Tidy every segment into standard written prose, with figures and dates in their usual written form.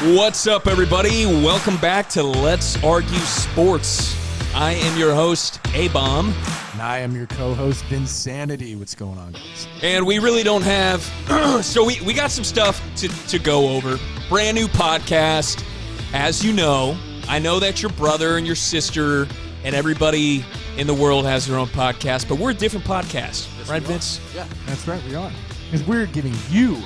What's up, everybody? Welcome back to Let's Argue Sports. I am your host, A-Bomb. And I am your co-host, Vinsanity. What's going on, guys? And we really don't have... so we got some stuff to go over. Brand new podcast. As you know, I know that your brother and your sister and everybody in the world has their own podcast, but we're a different podcast. Yes, right, we are. Vince? Yeah, that's right, we are. Because we're giving you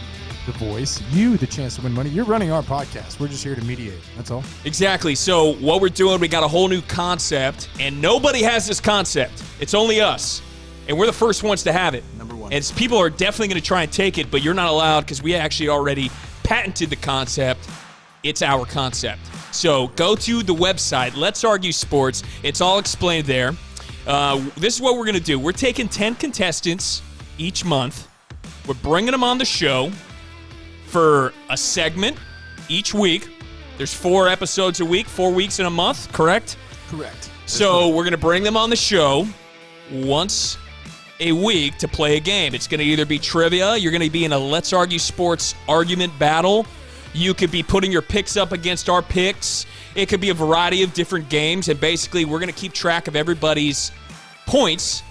the voice, you the chance to win money. You're running our podcast. We're just here to mediate. That's all. Exactly. So what we're doing, we got a whole new concept, and nobody has this concept. It's only us, and we're the first ones to have it. Number one. And people are definitely going to try and take it, but you're not allowed because we actually already patented the concept. It's our concept. So go to the website, Let's Argue Sports. It's all explained there. This is what we're going to do. We're taking 10 contestants each month. We're bringing them on the show for a segment each week. There's 4 episodes a week, 4 weeks in a month, correct? Correct. So we're going to bring them on the show once a week to play a game. It's going to either be trivia, you're going to be in a Let's Argue Sports argument battle. You could be putting your picks up against our picks. It could be a variety of different games, and basically we're going to keep track of everybody's points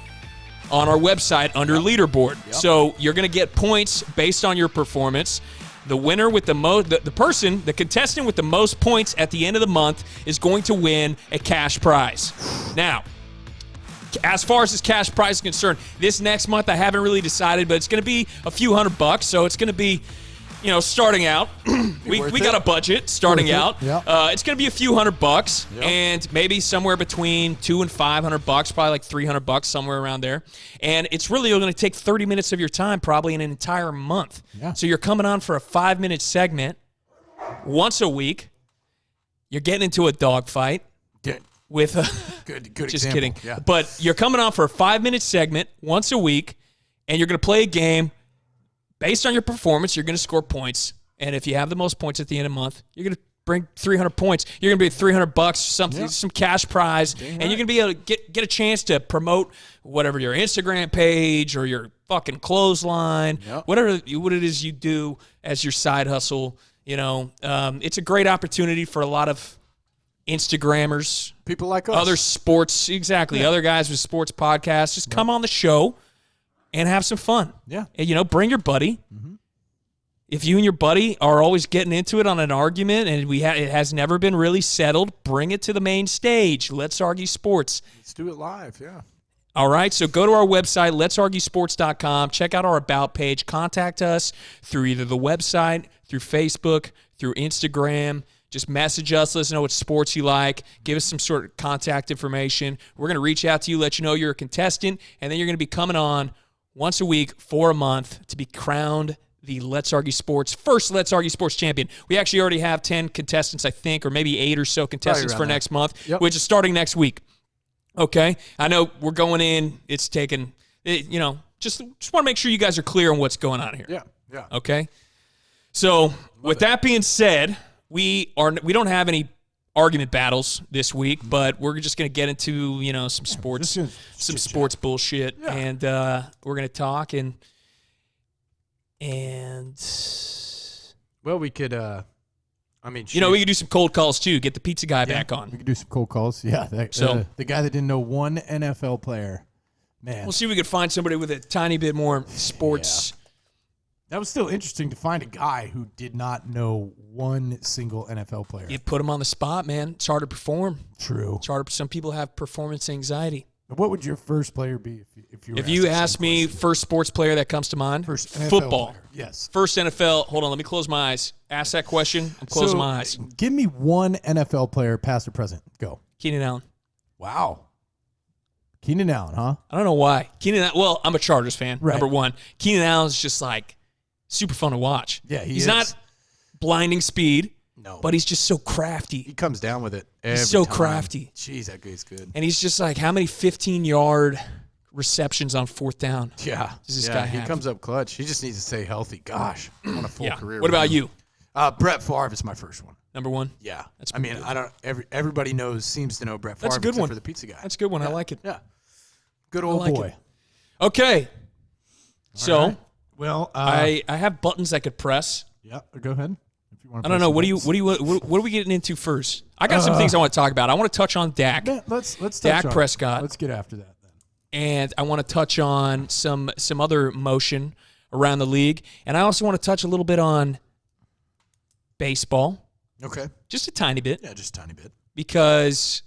on our website under leaderboard. Yep. So you're going to get points based on your performance. The winner with the most, the contestant with the most points at the end of the month is going to win a cash prize. Now, as far as this cash prize is concerned, this next month I haven't really decided, but it's going to be a few $100. So it's going to be, starting out. we got a budget starting out. Yeah. It's going to be a few $100, Yep. and maybe somewhere between $200 and $500, probably like $300, somewhere around there. And it's really going to take 30 minutes of your time, probably in an entire month. Yeah. So you're coming on for a 5-minute segment once a week. You're getting into a dogfight with a Good just example. kidding. Yeah. But you're coming on for a 5-minute segment once a week, and you're going to play a game. Based on your performance, you're going to score points. And if you have the most points at the end of the month, you're going to bring 300 points. You're going to be $300, something, some cash prize. And you're going to be able to get a chance to promote whatever your Instagram page or your fucking clothesline, whatever what it is you do as your side hustle. It's a great opportunity for a lot of Instagrammers, People like us. other sports, other guys with sports podcasts. Just come on the show and have some fun. Yeah. And, bring your buddy. Mm-hmm. If you and your buddy are always getting into it on an argument and it has never been really settled, bring it to the main stage. Let's Argue Sports. Let's do it live, yeah. All right, so go to our website, letsarguesports.com. Check out our About page. Contact us through either the website, through Facebook, through Instagram. Just message us. Let us know what sports you like. Give us some sort of contact information. We're going to reach out to you, let you know you're a contestant, and then you're going to be coming on once a week for a month to be crowned the Let's Argue Sports, first Let's Argue Sports champion. We actually already have 10 contestants, I think, or maybe 8 or so contestants for next month, which is starting next week. Okay? I know we're going in. It's taken, just want to make sure you guys are clear on what's going on here. Yeah. Okay? So, with that being said, we don't have any argument battles this week, but we're just going to get into, some sports, sports bullshit, and we're going to talk and well, we could, we could do some cold calls too. Get the pizza guy back on. We could do some cold calls. Yeah. The guy that didn't know one NFL player. Man. We'll see if we could find somebody with a tiny bit more sports. Yeah. That was still interesting to find a guy who did not know one single NFL player. You put him on the spot, man. It's hard to perform. True. It's hard. Some people have performance anxiety. What would your first player be if you asked me first sports player that comes to mind? First NFL football. player. Yes. First NFL. Hold on, let me close my eyes. Ask that question. I'm closing my eyes. Give me one NFL player, past or present. Go. Keenan Allen. Wow. Keenan Allen, huh? I don't know why. Well, I'm a Chargers fan, right. Number one. Keenan Allen's just like super fun to watch. Yeah, he's not blinding speed. No. But he's just so crafty. He comes down with it He's so crafty. Jeez, that guy's good. And he's just like, how many 15-yard receptions on fourth down? Yeah. Does this guy have? He comes up clutch. He just needs to stay healthy. Gosh, I want a full career. What about you? Brett Favre is my first one. Number one? Yeah. That's good. I don't. Everybody seems to know Brett Favre. That's a good one for the pizza guy. That's a good one. Yeah. I like it. Yeah. Good old boy. Okay. So, well, I have buttons I could press. Yeah. Go ahead. you want I don't know. What are we getting into first? I got some things I want to talk about. I want to touch on Dak. Yeah, let's Dak touch on Prescott. Let's get after that then. And I want to touch on some other motion around the league. And I also want to touch a little bit on baseball. Okay. Just a tiny bit. Yeah, just a tiny bit. Because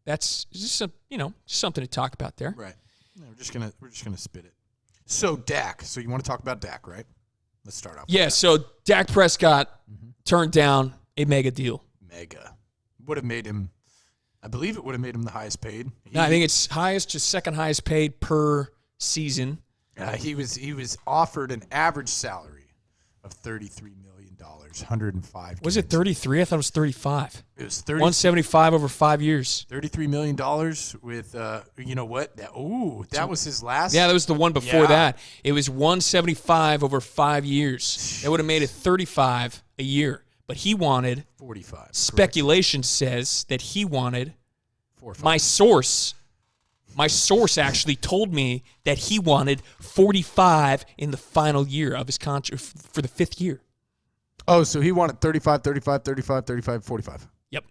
that's just just something to talk about there. Right. Yeah, we're just gonna spit it. So Dak. So you want to talk about Dak, right? Let's start off. Yeah. So Dak Prescott turned down a mega deal. Mega would have made him. I believe it would have made him the highest paid. No, I think it's just second highest paid per season. He was offered an average salary of $33 million, 105. Was it 33? I thought it was 35. It was 175 over 5 years. $33 million with, you know what? That was his last. Yeah, that was the one before Yeah. that. It was 175 over 5 years. That would have made it 35 a year. But he wanted, 45. speculation says that he wanted, 45. my source actually told me that he wanted 45 in the final year of his contract for the 5th year. Oh, so he wanted 35, 35, 35, 35, 45. Yep.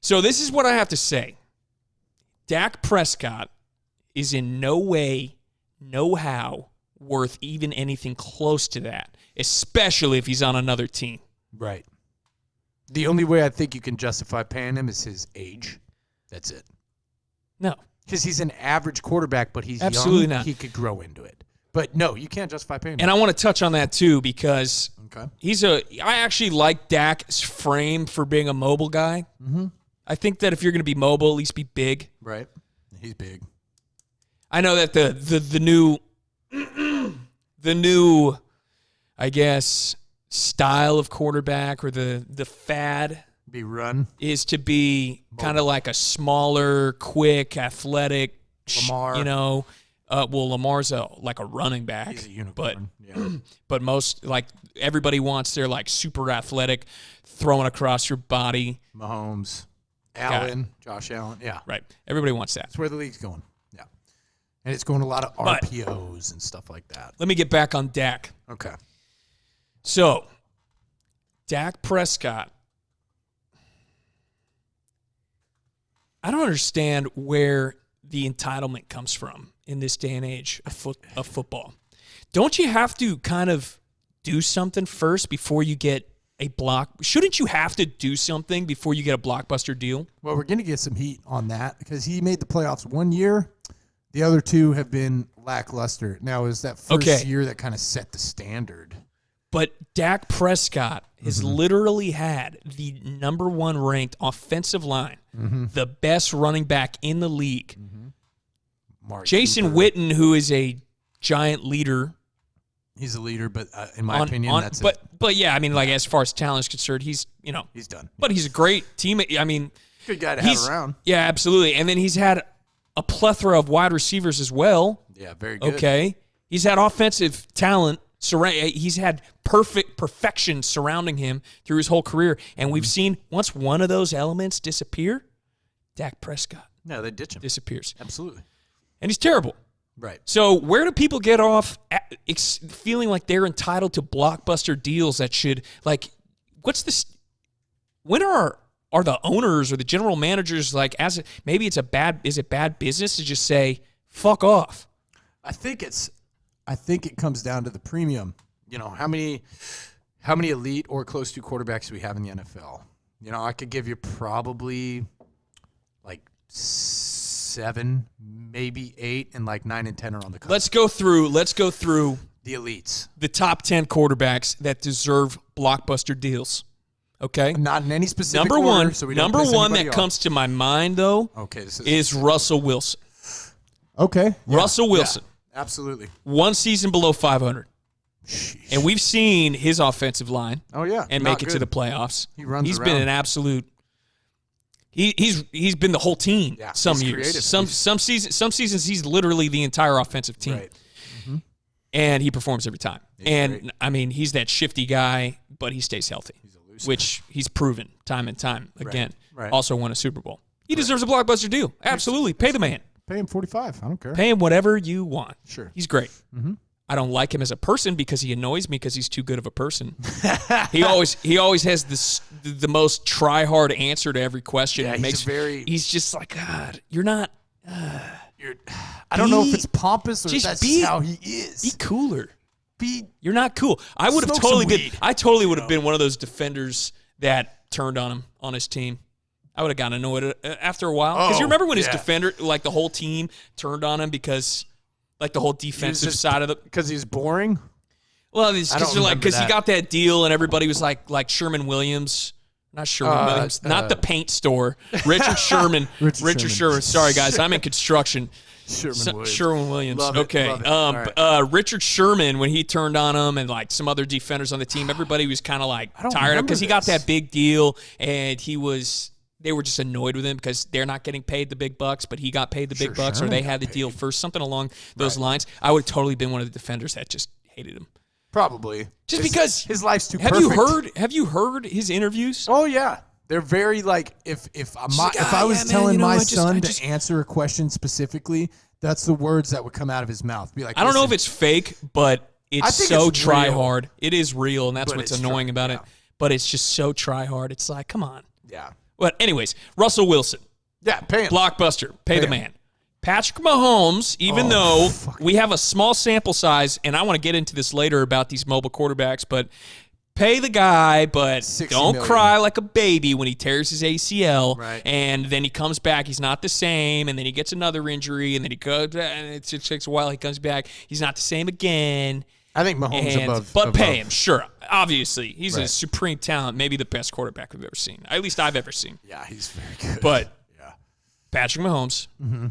So this is what I have to say. Dak Prescott is in no way, no how worth even anything close to that, especially if he's on another team. Right. The only way I think you can justify paying him is his age. That's it. No. Because he's an average quarterback, but he's Absolutely young. not. He could grow into it. But no, you can't justify paying him. And I want to touch on that too because Okay. I actually like Dak's frame for being a mobile guy. Mm-hmm. I think that if you're going to be mobile, at least be big. Right. He's big. I know that the new the new, I guess, style of quarterback or the fad Be run. is to be kind of like a smaller, quick, athletic. Lamar. Lamar's like a running back. He's a unicorn. But most, like, everybody wants their, like, super athletic, throwing across your body. Mahomes. Allen. Josh Allen. Yeah. Right. Everybody wants that. That's where the league's going. Yeah. And it's going a lot of RPOs and stuff like that. Let me get back on Dak. Okay. So, Dak Prescott. I don't understand where the entitlement comes from in this day and age of football. Don't you have to kind of do something first before you get a block? Shouldn't you have to do something before you get a blockbuster deal? Well, we're going to get some heat on that because he made the playoffs one year. The other two have been lackluster. Now, is that first year that kind of set the standard? But Dak Prescott has literally had the number 1 ranked offensive line, the best running back in the league. Mark Jason Cooper. Witten, who is a giant leader. He's a leader, but in my opinion, that's it. But yeah, I mean, like as far as talent is concerned, he's He's done. But he's a great teammate. I mean, Good guy to have around. Yeah, absolutely. And then he's had a plethora of wide receivers as well. Yeah, very good. Okay, he's had offensive talent. He's had perfection surrounding him through his whole career, and we've seen once one of those elements disappear, Dak Prescott No, they ditch him. disappears, Absolutely. and he's terrible. Right. So where do people get off feeling like they're entitled to blockbuster deals that should, like, what's this? When are the owners or the general managers like, maybe is it bad business to just say fuck off? I think it comes down to the premium. How many elite or close to quarterbacks do we have in the NFL? I could give you probably like 7, maybe 8, and like 9 and 10 are on the cusp. Let's go through The elites. the top 10 quarterbacks that deserve blockbuster deals. Okay? Not in any specific Number order, one, so we don't number piss one that anybody off. comes to my mind though Okay, this is Russell Wilson. okay. Yeah. Russell Wilson. Yeah, absolutely. 1 season below 500. Sheesh. And we've seen his offensive line Oh yeah, and not make it to good. the playoffs. He runs He's around. been an absolute He's been the whole team Yeah, some he's years. creative. Some seasons he's literally the entire offensive team. Right. And he performs every time. great. I mean, he's that shifty guy, but he stays healthy. He's a loose Which he's proven time and time again. Right. Also won a Super Bowl. He deserves a blockbuster deal. Absolutely. Pay the man. Pay him $45. I don't care. Pay him whatever you want. Sure. He's great. I don't like him as a person because he annoys me because he's too good of a person. he always has the most try hard answer to every question. Yeah, he's just like, God, you're not. I don't know if it's pompous or that's just how he is. Be cooler. You're not cool. I would have totally been. I totally would have been one of those defenders that turned on him on his team. I would have gotten annoyed after a while because you remember when his defender, like the whole team, turned on him because, like the whole defensive side of the because he's boring. Well, because he got that deal and everybody was like Sherman Williams. Not Sherman Williams. Not the paint store. Richard Sherman. Richard Sherman. Sorry, guys. I'm in construction. Sherman Williams. Love it, okay. love it. Richard Sherman, when he turned on him and like some other defenders on the team, everybody was kind of like tired of because he got that big deal and they were just annoyed with him because they're not getting paid the big bucks, but he got paid the big bucks or they had the deal first, something along those lines. I would have totally been one of the defenders that just hated him. Probably. Just because his life's too perfect. Have you heard his interviews? Oh yeah. They're very like if I was telling my son to answer a question specifically, that's the words that would come out of his mouth. Be like, I don't know if it's fake, but it's so try hard. It is real, and that's what's annoying about it. But it's just so try hard. It's like, come on. Yeah. But anyways, Russell Wilson. Yeah, pay him. Blockbuster. Pay the man. Patrick Mahomes, even though we have a small sample size, and I want to get into this later about these mobile quarterbacks, but pay the guy, but don't cry like a baby when he tears his ACL, and then he comes back, he's not the same, and then he gets another injury, and then he goes, and it takes a while, he comes back, he's not the same again. I think Mahomes above. But pay him, sure. Obviously, he's a supreme talent, maybe the best quarterback we've ever seen, at least I've ever seen. Yeah, he's very good. But Patrick Mahomes. Mm-hmm.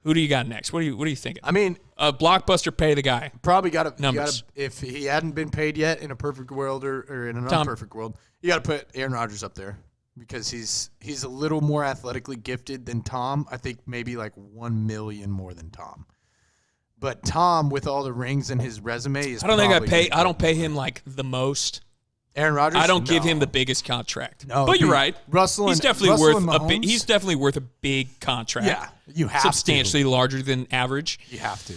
Who do you got next? What are you thinking? I mean, Blockbuster, pay the guy. Probably got to numbers. If he hadn't been paid yet in a perfect world or in an unperfect world, you got to put Aaron Rodgers up there because he's a little more athletically gifted than Tom. I think maybe like 1 million more than Tom. But Tom, with all the rings in his resume, is. I don't pay him like the most. Aaron Rodgers. I don't give him the biggest contract. No, but you're right. He's definitely He's definitely worth a big contract. Yeah, you have substantially larger than average. You have to.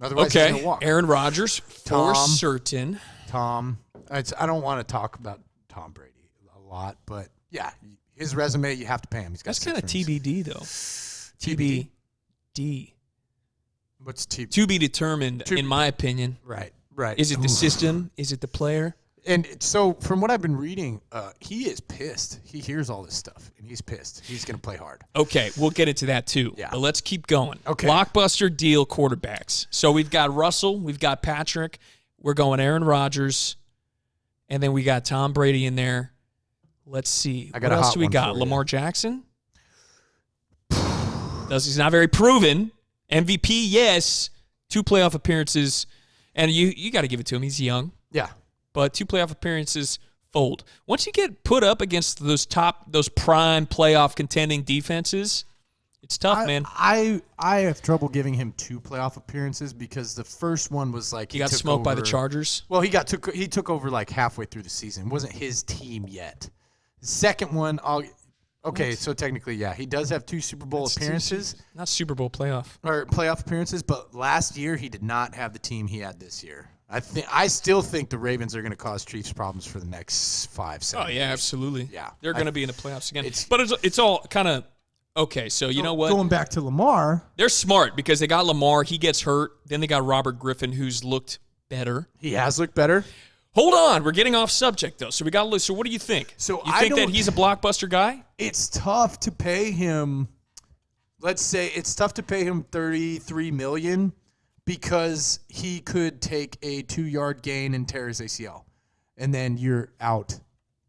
Otherwise, he's gonna walk. Aaron Rodgers for certain. Tom. I don't want to talk about Tom Brady a lot, but yeah, his resume, you have to pay him. He's got That's kind of TBD though. TBD. What's TBD? To be determined, in my opinion. Right. Is it the system? Is it the player? And so, from what I've been reading, he is pissed. He hears all this stuff, and he's pissed. He's going to play hard. Okay, we'll get into that too. Yeah. But let's keep going. Okay. Blockbuster deal quarterbacks. So we've got Russell, we've got Patrick, we're going Aaron Rodgers, and then we got Tom Brady in there. Let's see. What else do we got? Lamar Jackson? He's not very proven. MVP, yes. 2 playoff appearances, and you got to give it to him. He's young. Yeah. But 2 playoff appearances fold. Once you get put up against those prime playoff contending defenses, it's tough, man. I have trouble giving him 2 playoff appearances because the first one was like he got smoked by the Chargers. Well, he took over like halfway through the season. It wasn't his team yet. The second one, so technically, yeah, he does have 2 Super Bowl appearances. Not Super Bowl playoff. Or playoff appearances, but last year he did not have the team he had this year. I still think the Ravens are going to cause Chiefs problems for the next 5-7 Oh, yeah, years. absolutely. Yeah. They're going to be in the playoffs again. But it's all kind of okay, so you know what? Going back to Lamar. They're smart because they got Lamar. He gets hurt. Then they got Robert Griffin, who's looked better. He has looked better. Hold on. We're getting off subject, though. So what do you think? So you think that he's a blockbuster guy? It's tough to pay him. Let's say it's tough to pay him $33 million because he could take a 2-yard gain and tear his ACL, and then you're out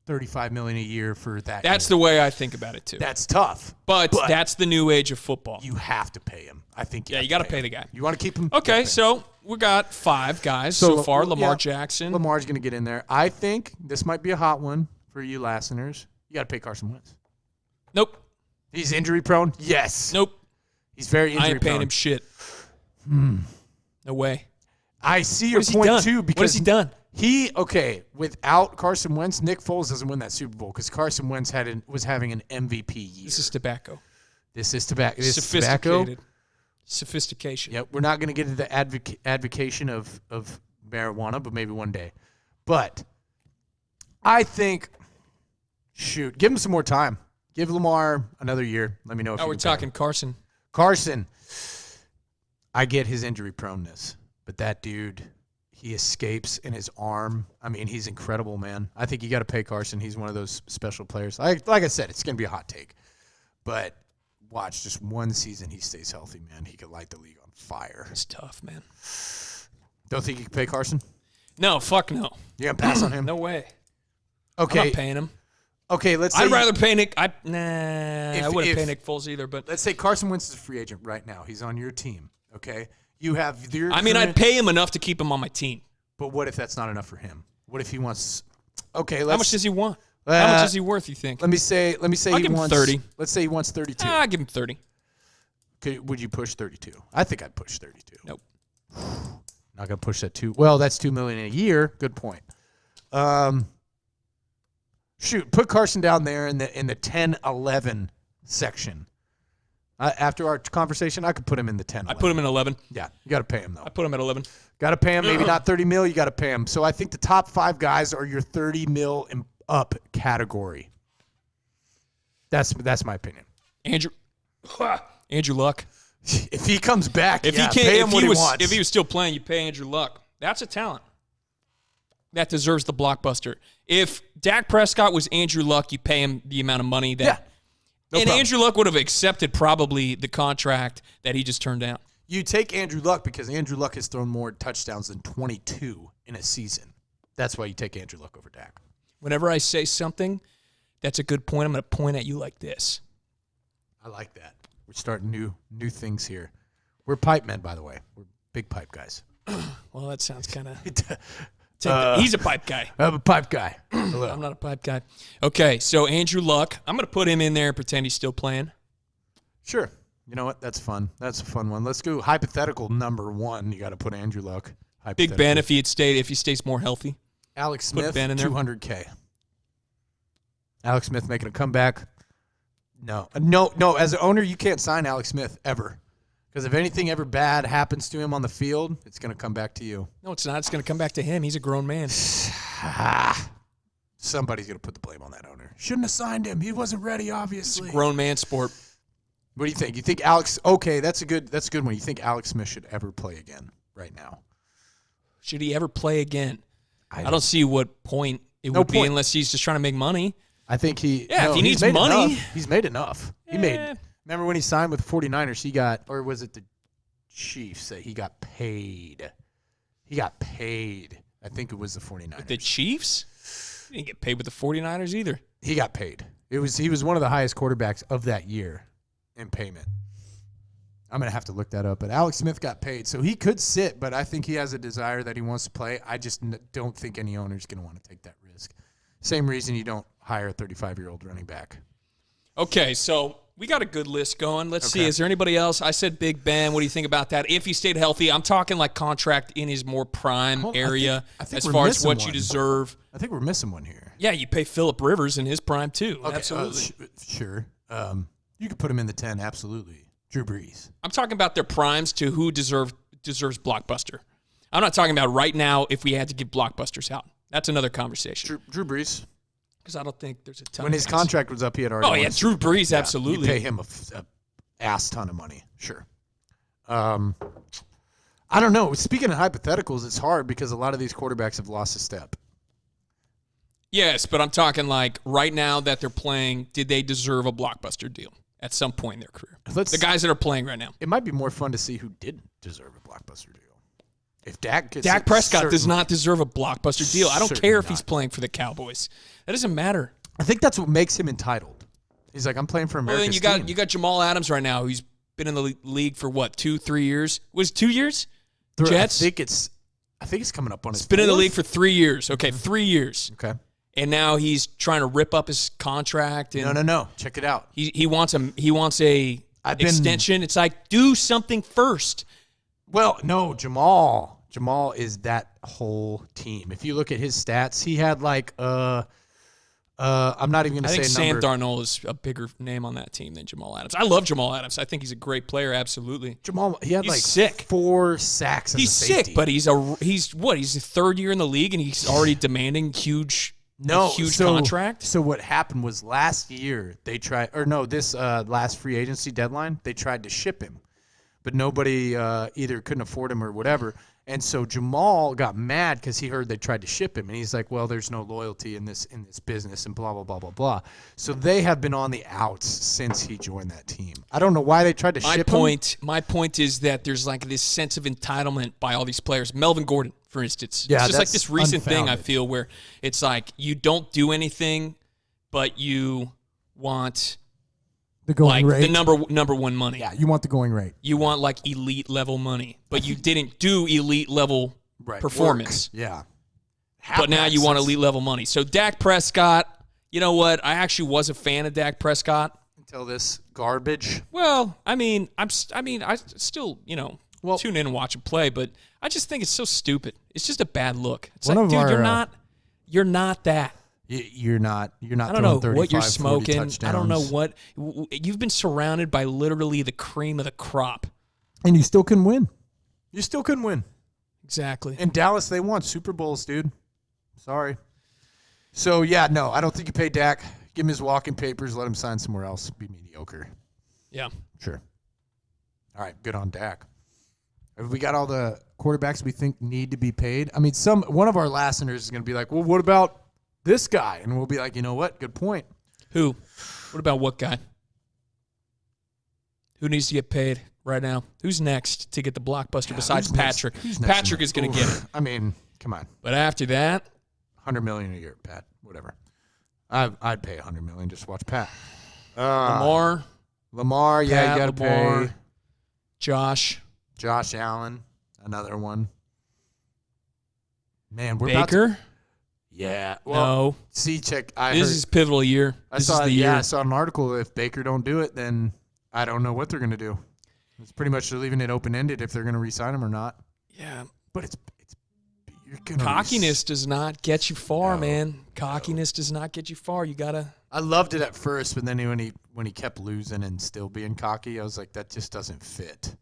$35 million a year for that. That's the way I think about it too. That's tough, but that's the new age of football. You have to pay him. I think. You got to pay the guy. You want to keep him? Okay, so we got 5 guys so far. Lamar Jackson. Lamar's going to get in there. I think this might be a hot one for you listeners. You got to pay Carson Wentz. Nope. He's injury prone. Yes. Nope. He's very injury prone. I ain't paying him shit. No way. I see your point too. Because what has he done? Without Carson Wentz, Nick Foles doesn't win that Super Bowl because Carson Wentz was having an MVP year. This is tobacco. This is tobacco. Sophisticated. Sophistication. Yep, we're not going to get into the advocation of marijuana, but maybe one day. But I think, shoot, give him some more time. Give Lamar another year. Let me know if Now you we're can pair him. talking Carson. Carson, I get his injury proneness, but that dude, he escapes in his arm. I mean, he's incredible, man. I think you got to pay Carson. He's one of those special players. Like I said, it's going to be a hot take. But watch, just one season he stays healthy, man. He could light the league on fire. It's tough, man. Don't think you can pay Carson? No, fuck no. You going to pass on him? No way. Okay. I'm not paying him. Okay, let's say I'd rather pay Nick. I wouldn't pay Nick Foles either. But let's say Carson Wentz is a free agent right now. He's on your team, okay? You have your I'd pay him enough to keep him on my team. But what if that's not enough for him? What if he wants Okay, How much does he want? How Uh, much is he worth, you think? Let me say I'll he give him wants 30. Let's say he wants 32. I'll give him 30. Would you push 32? I think I'd push 32. Nope. Not gonna push that too. Well, that's $2 million a year. Good point. Shoot, put Carson down there in the 10-11 section. After our conversation, I could put him in the 10. I put him in 11. Yeah, you got to pay him though. I put him at 11. Got to pay him. Maybe not 30 mil. You got to pay him. So I think the top 5 guys are your 30 mil and up category. That's my opinion. Andrew Luck. If he comes back, If yeah, he can't, pay him what he wants. if he was still playing, you pay Andrew Luck. That's a talent. That deserves the blockbuster. If Dak Prescott was Andrew Luck, you pay him the amount of money that. Yeah. No and problem. Andrew Luck would have accepted probably the contract that he just turned down. You take Andrew Luck because Andrew Luck has thrown more touchdowns than 22 in a season. That's why you take Andrew Luck over Dak. Whenever I say something that's a good point, I'm going to point at you like this. I like that. We're starting new things here. We're pipe men, by the way. We're big pipe guys. Well, that sounds kind of... Uh, he's a pipe guy. I'm a pipe guy. Hello. I'm not a pipe guy. Okay, so Andrew Luck. I'm going to put him in there and pretend he's still playing. Sure. You know what? That's fun. That's a fun one. Let's go hypothetical number 1. You got to put Andrew Luck. Big Ben if he stays more healthy. Alex Put Smith, Ben in there. $200K. Alex Smith making a comeback. No. As an owner, you can't sign Alex Smith ever. Because if anything ever bad happens to him on the field, it's going to come back to you. No, it's not. It's going to come back to him. He's a grown man. Somebody's going to put the blame on that owner. Shouldn't have signed him. He wasn't ready, obviously. It's a grown man sport. What do you think? You think Alex? Okay, that's a good one. You think Alex Smith should ever play again right now? Should he ever play again? I don't see what point it would be unless he's just trying to make money. I think he. Yeah, if he he's needs made money. enough. He's made enough. He made. Remember when he signed with 49ers, he got, or was it the Chiefs that he got paid? He got paid. I think it was the 49ers. The Chiefs? He didn't get paid with the 49ers either. He got paid. He was one of the highest quarterbacks of that year in payment. I'm going to have to look that up. But Alex Smith got paid, so he could sit, but I think he has a desire that he wants to play. I just don't think any owner is going to want to take that risk. Same reason you don't hire a 35-year-old running back. Okay, so we got a good list going. Let's see. Is there anybody else? I said Big Ben. What do you think about that? If he stayed healthy, I'm talking like contract in his more prime area I think as we're far as missing what you one. deserve. I think we're missing one here. Yeah, you pay Phillip Rivers in his prime too. Okay, Absolutely. Sure. You could put him in the 10, absolutely. Drew Brees. I'm talking about their primes to who deserves blockbuster. I'm not talking about right now if we had to give blockbusters out. That's another conversation. Drew Brees. Because I don't think there's a ton. When of his guys. contract was up, he had already. Oh yeah, Drew Brees, absolutely. You pay him a ass ton of money. Sure. I don't know. Speaking of hypotheticals, it's hard because a lot of these quarterbacks have lost a step. Yes, but I'm talking like right now that they're playing, did they deserve a blockbuster deal at some point in their career? The guys that are playing right now. It might be more fun to see who didn't deserve a blockbuster deal. If Dak gets Dak Prescott does not deserve a blockbuster deal. I don't Certainly care if not. he's playing for the Cowboys. That doesn't matter. I think that's what makes him entitled. He's like, I'm playing for Well, America's then team. you got Jamal Adams right now, who's been in the league for what, 2-3 years? Was it 2 years? Jets? I think it's coming up on his. Been in the fourth. league for 3 years. Okay, 3 years. Okay. And now he's trying to rip up his contract. And No. Check it out. He wants a extension. It's like, do something first. Well, no, Jamal is that whole team. If you look at his stats, he had like I'm not even going I to think say a Sam number. Darnold is a bigger name on that team than Jamal Adams. I love Jamal Adams. I think he's a great player, absolutely. Jamal, he had He's like sick. 4 sacks as He's a safety. sick, but he's the third year in the league, and he's already demanding a huge contract. So what happened was last year this last free agency deadline, they tried to ship him, but nobody either couldn't afford him or whatever. And so Jamal got mad because he heard they tried to ship him, and he's like, "Well, there's no loyalty in this business," and blah blah blah blah blah. So they have been on the outs since he joined that team. I don't know why they tried to ship him. My point is that there's like this sense of entitlement by all these players. Melvin Gordon, for instance. Yeah, it's just like that's this recent thing I unfounded. feel where it's like you don't do anything, but you want The going like rate. the number one money. Yeah, you want the going rate. You want like elite level money, but you didn't do elite level performance. Work. Yeah. But now you want Halfbacks elite level money. So Dak Prescott, you know what? I actually was a fan of Dak Prescott. until this garbage. Well, I still, tune in and watch him play, but I just think it's so stupid. It's just a bad look. It's One like, of dude, our, you're not that. You're not. You're not. I don't know throwing what you're 35, 40 smoking. touchdowns. I don't know what you've been surrounded by. Literally the cream of the crop. And you still can win. You still couldn't win. Exactly. In Dallas, they won Super Bowls, dude. Sorry. So yeah, no, I don't think you pay Dak. Give him his walking papers. Let him sign somewhere else. Be mediocre. Yeah. Sure. All right. Good on Dak. Have we got all the quarterbacks we think need to be paid? I mean, one of our listeners is going to be like, "Well, what about this guy?" And we'll be like, "You know what? Good point." Who? What about what guy? Who needs to get paid right now? Who's next to get the blockbuster besides Who's next- Patrick? who's next Patrick in is the- going to get Oof. it. I mean, come on, But after that, $100 million a year, Pat. Whatever. I'd pay $100 million just to watch Pat. Lamar, yeah, Pat, you got to Lamar. pay. Josh, Josh Allen, another one. Man, we're about to, Baker. yeah. Well, No, see, check. this is pivotal year. I This saw. is the Yeah, year. I saw an article. If Baker don't do it, then I don't know what they're gonna do. It's pretty much they're leaving it open ended if they're gonna re-sign him or not. Yeah, But it's you're gonna cockiness does not get you far, No, man. Cockiness does not get you far. You gotta. I loved it at first, but then when he kept losing and still being cocky, I was like, that just doesn't fit.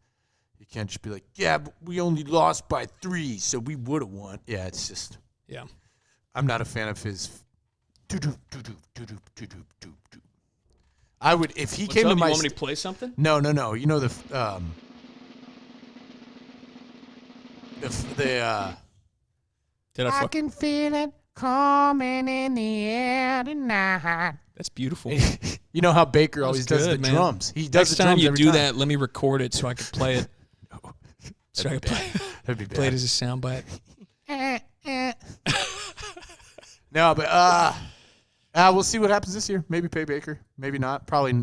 You can't just be like, yeah, but we only lost by 3, so we would have won. Yeah, it's just. Yeah. I'm not a fan of his. I would if he What's came up? to You my. want me to play something? No. You know the Did I fuck? can feel it coming in the air tonight. That's beautiful. You know how Baker always does good, the man. drums. He does Next the time drums you every do time. that, let me record it so I can play it. So I That'd can be bad. That'd be bad. play it as a soundbite. No, but we'll see what happens this year. Maybe pay Baker. Maybe not. Probably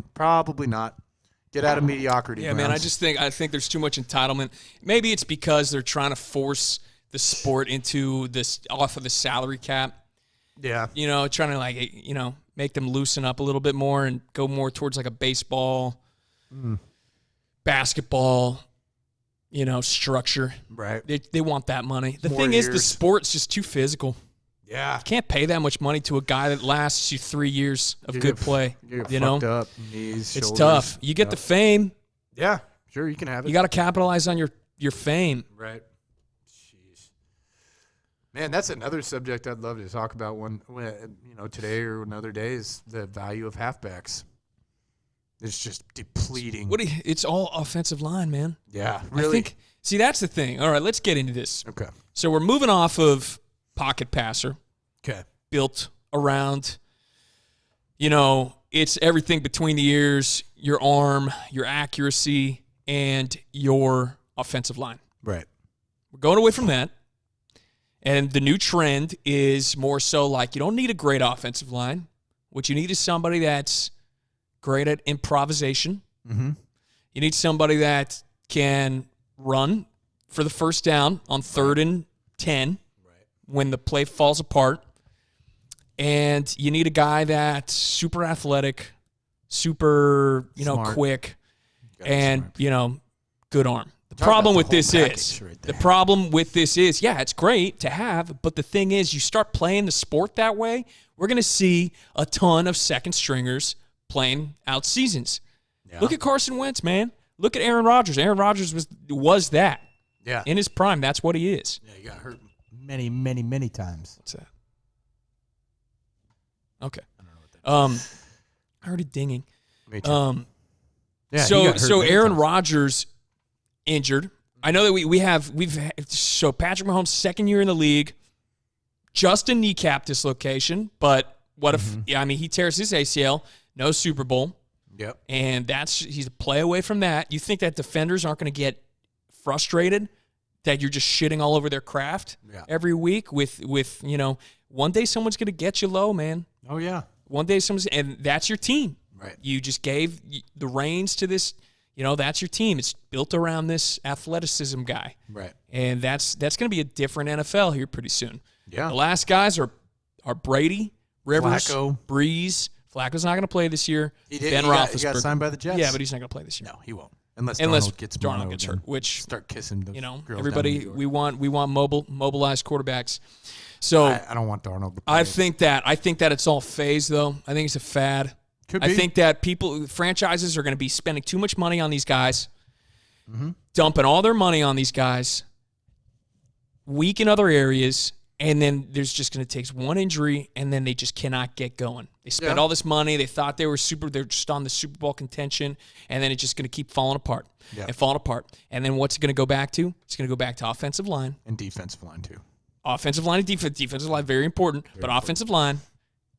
not. Get out of mediocrity. Yeah, man. I Browns. think there's too much entitlement. Maybe it's because they're trying to force the sport into this off of the salary cap. Yeah. Trying to make them loosen up a little bit more and go more towards like a baseball, basketball, structure. Right. They want that money. The More thing is, the years. sport's just too physical. Yeah. Can't pay that much money to a guy that lasts you 3 years of You good get- play. You get You know, fucked up. Knees, it's shoulders. tough. You get the fame. Yeah. Sure, you can have it. You got to capitalize on your fame. Right. Jeez. Man, that's another subject I'd love to talk about today or another day is the value of halfbacks. It's just depleting. It's all offensive line, man. Yeah, I really. think. See, that's the thing. All right, let's get into this. Okay. So we're moving off of pocket passer, Okay. built around. It's everything between the ears, your arm, your accuracy, and your offensive line. Right. We're going away from that. And the new trend is more so like you don't need a great offensive line. What you need is somebody that's great at improvisation. Mm-hmm. You need somebody that can run for the first down on 3rd and 10 when the play falls apart. And you need a guy that's super athletic, super, Smart. quick, Gotta and, smart. good arm. The Talk problem about with the this whole is, package right the there. problem with this is, yeah, it's great to have, but the thing is, you start playing the sport that way We're going to see a ton of second stringers playing out seasons. Yeah. Look at Carson Wentz, man. Look at Aaron Rodgers. Aaron Rodgers was that. Yeah. In his prime, that's what he is. Yeah, he got hurt. Many, many, many times. What's that? Okay. I don't know what that is. I heard it dinging. Me too. Yeah, he So got hurt many Aaron times. Rodgers injured. I know that we've had Patrick Mahomes' second year in the league, just a kneecap dislocation, but what if he tears his ACL, no Super Bowl, Yep. and he's a play away from that. You think that defenders aren't going to get frustrated that you're just shitting all over their craft every week with one day someone's going to get you low, man. Oh yeah. One day and that's your team. Right. You just gave the reins to this, that's your team. It's built around this athleticism guy. Right. And that's going to be a different NFL here pretty soon. Yeah. The last guys are Brady, Rivers, Flacco. Breeze. Flacco's not going to play this year. He did. Ben He Roethlisberger. got signed by the Jets. Yeah, but he's not going to play this year. No, he won't. Unless Unless Darnold gets hurt, which start kissing the girls down in everybody New York. we want mobilized quarterbacks. So I don't want Darnold to play. I think that it's all phase though. I think it's a fad. Could be. I think that franchises are going to be spending too much money on these guys, dumping all their money on these guys, weak in other areas, and then there's just going to take one injury, and then they just cannot get going. They spend all this money. They thought they're just on the Super Bowl contention, and then it's just going to keep falling apart and falling apart. And then what's it going to go back to? It's going to go back to offensive line. And defensive line too. Offensive line and defensive line, very important, but offensive line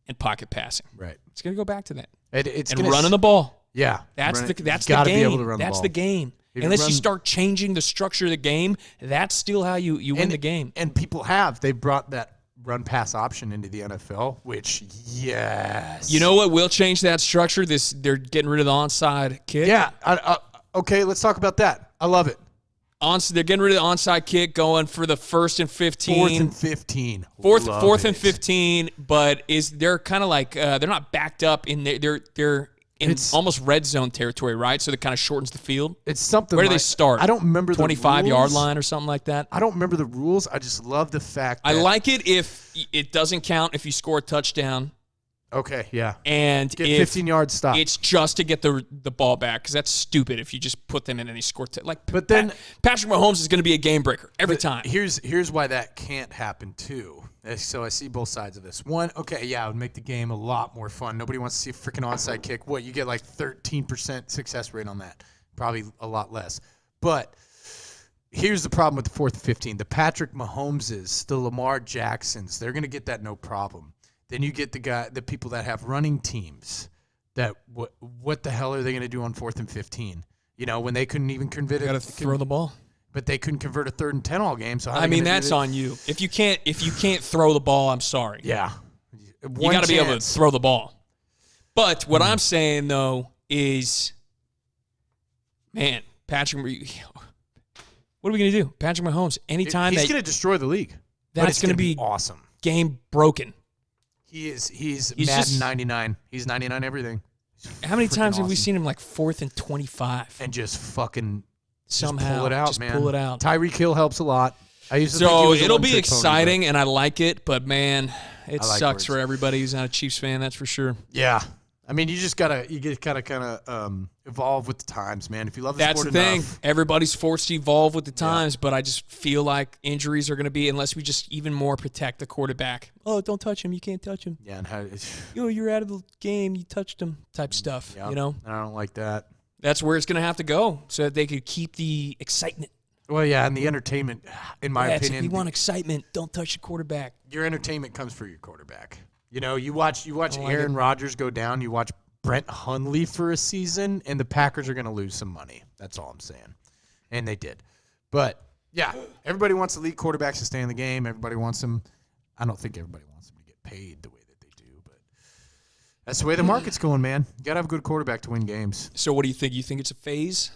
and pocket passing. Right. It's going to go back to that. It's And running the ball. Yeah. That's the gotta game. Be able to run That's the ball. the game. If you Unless you run- start changing the structure of the game, that's still how you win the game. And people they brought that run pass option into the NFL, which yes. You know what will change that structure? They're getting rid of the onside kick. Yeah. Okay, let's talk about that. I love it. They're getting rid of the onside kick, going for the 1st and 15. 4th and 15. Fourth Love and it. 15, but they're kind of like they're not backed up in they're in almost red zone territory, right? So that kind of shortens the field. It's something. Where do they like- start? I don't remember the 25-yard rules. line or something like that. I don't remember the rules. I just love the fact that I like it if it doesn't count if you score a touchdown Okay, yeah. and Get if 15-yard stop. it's just to get the ball back, because that's stupid if you just put them in and they score. But then- Patrick Mahomes is going to be a game breaker every time. Here's why that can't happen too. So I see both sides of this. One, okay, yeah, it would make the game a lot more fun. Nobody wants to see a freaking onside kick. What, you get like 13% success rate on that. Probably a lot less. But here's the problem with the 4th and 15. The Patrick Mahomeses, the Lamar Jacksons, they're going to get that no problem. Then you get the people that have running teams that what the hell are they going to do on 4th and 15? You know, when they couldn't even convert Got to throw the ball. But they couldn't convert a 3rd and 10 all game. So how are I they mean, gonna do that's that? on you. If you can't throw the ball, I'm sorry. Yeah. You got to be able to throw the ball. But what I'm saying though is, man, Patrick, what are we gonna do? Patrick Mahomes, anytime he's going to destroy the league. But that's it's gonna gonna be awesome. game broken. He's He's Madden just- 99. He's 99 everything. How many Freaking times have we awesome. seen him like 4th and 25? And just fucking Somehow, just pull it out, just man. pull it out. Tyreek Hill helps a lot. I used to think he So was a it'll be one-trick pony, exciting, and I like it. But man, it I like sucks for words. everybody who's not a Chiefs fan. That's for sure. but yeah. I mean, you gotta evolve with the times, man. If you love the That's the sport thing. enough, Everybody's forced to evolve with the times, but I just feel like injuries are going to be, unless we just even more protect the quarterback. Oh, don't touch him. You can't touch him. yeah, and how, You're out of the game. You touched him type stuff, yeah, you know? and I don't like that. That's where it's going to have to go so that they could keep the excitement. Well, yeah, and the entertainment, in my It's like, opinion, we want excitement. Don't touch the quarterback. your entertainment comes for your quarterback. You know, you watch like Aaron Rodgers go down, you watch Brent Hundley for a season, and the Packers are going to lose some money. That's all I'm saying. And they did. But, yeah, everybody wants elite quarterbacks to stay in the game. Everybody wants them. I don't think everybody wants them to get paid the way that they do, but that's the way the market's going, man. You got to have a good quarterback to win games. So what do you think? You think it's a phase?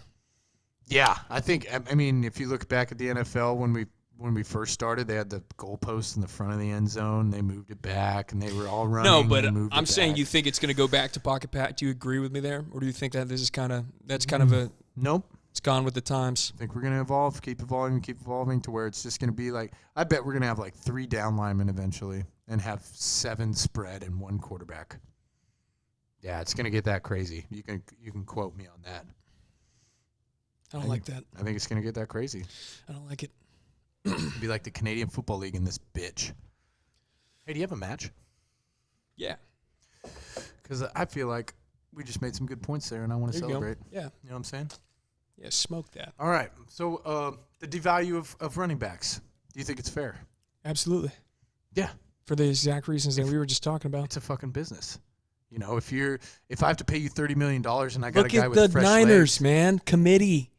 Yeah, I mean, if you look back at the NFL when we first started, they had the goalpost in the front of the end zone. They moved it back, and they were all running. No, but and moved I'm it saying back. you think it's going to go back to pocket pat. Do you agree with me there? Or do you think that this is kind of a, Nope. it's gone with the times? I think we're going to evolve, keep evolving to where it's just going to be like, I bet we're going to have like 3 down linemen eventually. and have 7 spread and 1 quarterback. Yeah, it's going to get that crazy. You can quote me on that. I don't like that. I think it's going to get that crazy. I don't like it. It'd be like the Canadian Football League in this bitch. Hey, do you have a match? Yeah. Because I feel like we just made some good points there, and I want to There you go. celebrate. Yeah. You know what I'm saying? Yeah, smoke that. All right. So the devalue of running backs, do you think it's fair? Absolutely. Yeah. For the exact reasons that we were just talking about. It's a fucking business. You know, if I have to pay you $30 million and I got Look a guy at with the fresh Niners, legs, man. Committee.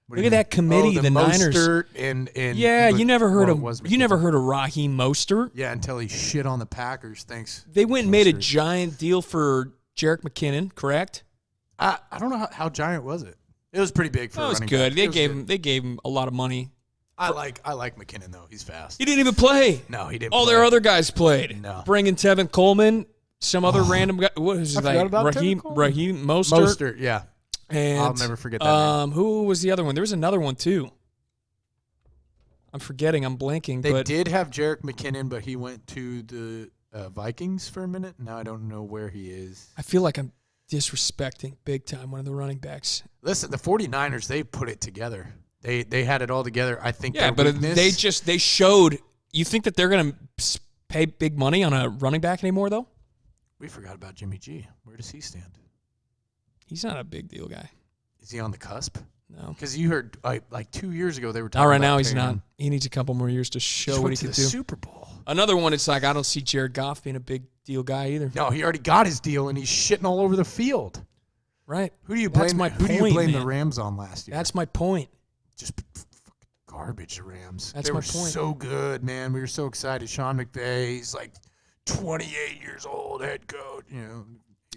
what do Look you at that committee, mean? the Niners. Mostert and Yeah, you never heard well, of it was you never McKinnon. heard of Raheem Mostert. Yeah, until he shit on the Packers. Thanks. They went and made a Mostert. giant deal for Jerick McKinnon, correct? I don't know how giant was it. It was pretty big for That a was running good. back. They It was gave good. him they gave him a lot of money. I like McKinnon though. He's fast. He didn't even play. No, he didn't. All play. their other guys played. No. Bringing Tevin Coleman, some other random guy. What is his I forgot name? about Raheem Tevin Coleman. Mostert. Mostert, yeah. And I'll never forget that name. Who was the other one? There was another one too. I'm forgetting. I'm blanking. They but did have Jerick McKinnon, but he went to the Vikings for a minute. Now I don't know where he is. I feel like I'm disrespecting big time one of the running backs. Listen, the 49ers, they put it together. They had it all together. I think Yeah, their but weakness, they showed. You think that they're going to pay big money on a running back anymore, though? we forgot about Jimmy G. Where does he stand? He's not a big deal guy. Is he on the cusp? No. Because you heard like 2 years ago they were talking Not right about now. He's paying not. him. He needs a couple more years to show Just what he went to can the do. Super Bowl. Another one, it's like I don't see Jared Goff being a big deal guy either. No, he already got his deal and he's shitting all over the field. Right. Who do you That's blame? my Who do you point, blame the man. Rams on last year? That's my point. Just fucking garbage. The Rams. That's they my were point. so good, man. We were so excited. Sean McVay, he's like 28 years old, head coach. You know,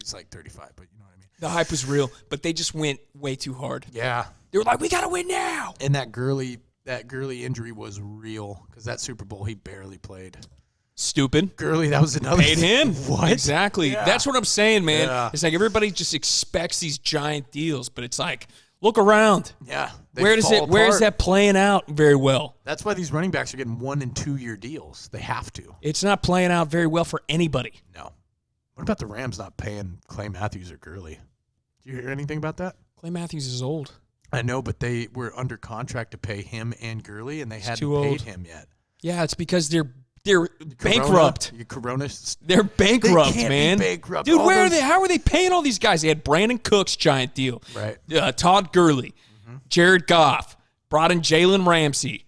he's like 35, but you know what I mean. The hype was real, but they just went way too hard. Yeah, They were like, we got to win now. and that Gurley injury was real because that Super Bowl he barely played. Stupid. Gurley, that was another Paid him. What? Exactly. Yeah. That's what I'm saying, man. Yeah. It's like everybody just expects these giant deals, but it's like, look around. Yeah. they Where is fall apart. that playing out very well? That's why these running backs are getting 1 and 2 year deals. They have to. It's not playing out very well for anybody. No. What about the Rams not paying Clay Matthews or Gurley? Do you hear anything about that? Clay Matthews is old. I know, but they were under contract to pay him and Gurley, and they hadn't too paid old. him yet. Yeah, it's because they're bankrupt. Corona. They're bankrupt, can't be man. bankrupt. Dude, All where are those- they? How are they paying all these guys? They had Brandon Cooks, giant deal. Right. Todd Gurley, Jared Goff, brought in Jalen Ramsey,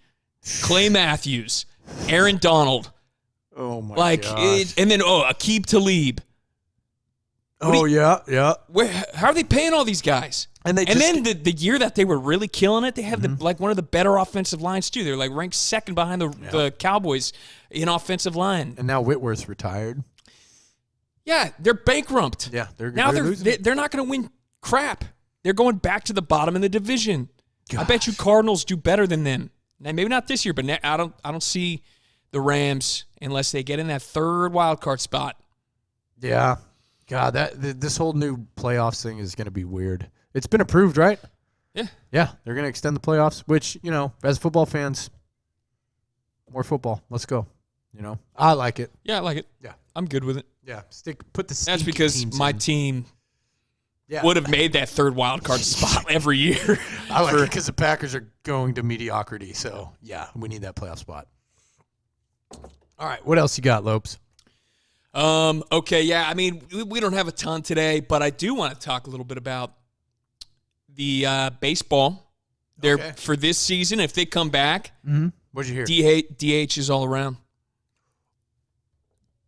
Clay Matthews, Aaron Donald. Oh my Like, and then Aqib Talib. Oh yeah. How are they paying all these guys? And they then the year that they were really killing it, they had like one of the better offensive lines too. They're like ranked second behind the Cowboys in offensive line. And now Whitworth's retired. Yeah, they're bankrupt. Yeah, they're losing. They're not going to win crap. They're going back to the bottom in the division. I bet you Cardinals do better than them. Now, maybe not this year, but I don't see the Rams unless they get in that third wild card spot. Yeah. God, this whole new playoffs thing is going to be weird. It's been approved, right? Yeah. Yeah, they're going to extend the playoffs, which, you know, as football fans, more football. Let's go. You know, I like it. Yeah, I like it. Yeah. I'm good with it. Yeah, put the That's stinky because teams my in. team Yeah. would have made that third wild card spot every year. I like it because the Packers are going to mediocrity. So, yeah, we need that playoff spot. All right, what else you got, Lopes? Okay, yeah. I mean, we don't have a ton today, but I do want to talk a little bit about the baseball. They're Okay. for this season. If they come back, What'd you hear? DH is all around.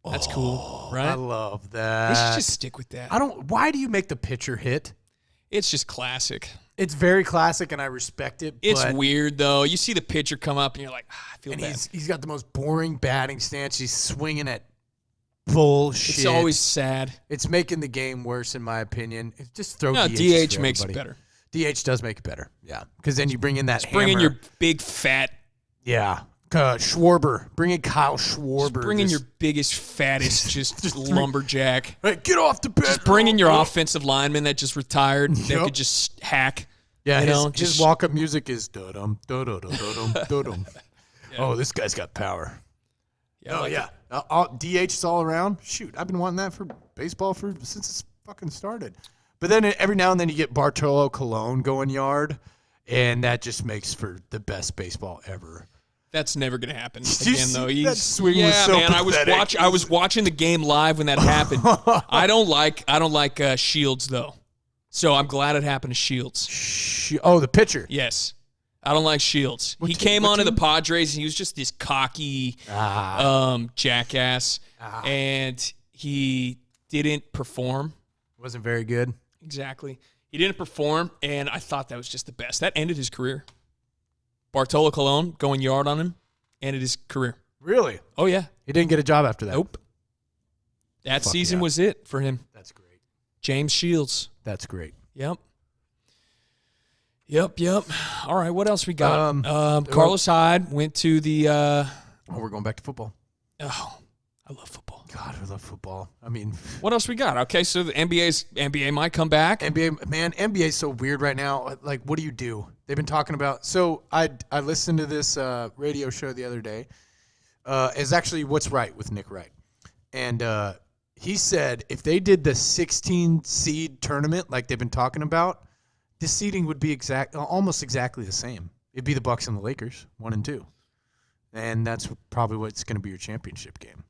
That's cool, right? I love They that. should just stick with that. Why do you make the pitcher hit? It's just classic. It's very classic, and I respect it. It's but, weird though. You see the pitcher come up, and you're like, I feel and bad. he's got the most boring batting stance. He's swinging at bullshit. It's always sad. It's making the game worse, in my opinion. Just throw No, DH. DH for makes it everybody. better. DH does make it better. Yeah, because then you bring in that Just bring in hammer. your big fat. Schwarber. Bring in Kyle Schwarber. Bring in your biggest, fattest, just lumberjack. Hey, get off the bed. Just bring in your offensive lineman that just retired that Yep. could just hack. Yeah, you his, know, his just- walk-up music is da-dum, da-dum, da-dum, da-dum. Oh, this guy's got power. Yeah, I Oh, like yeah. DHs all around. Shoot, I've been wanting that for baseball since it's fucking started. But then every now and then you get Bartolo Colon going yard, and that just makes for the best baseball ever. That's never gonna happen Did you again, though. see that swing was so man. pathetic. I was watching the game live when that happened. I don't like Shields though, so I'm glad it happened to Shields. Oh, the pitcher. Yes, I don't like Shields. He What came team? onto the Padres and he was just this cocky jackass, and he didn't perform. Wasn't very good. Exactly, he didn't perform, and I thought that was just the best. That ended his career. Bartolo Colon going yard on him ended his career. Really? Oh, yeah. He didn't get a job after that. Nope. That Fuck season yeah. was it for him. That's great. James Shields. That's great. Yep. All right, what else we got? well- Carlos Hyde went to the Oh, we're going back to football. oh, I love football. God, I love football. I mean, What else we got? Okay, so the NBA might come back. NBA, man, NBA is so weird right now. Like, what do? They've been talking about. So I listened to this radio show the other day. It's actually What's Right with Nick Wright, and he said if they did the 16 seed tournament like they've been talking about, the seeding would be almost exactly the same. It'd be the Bucks and the Lakers, 1 and 2, and that's probably what's going to be your championship game.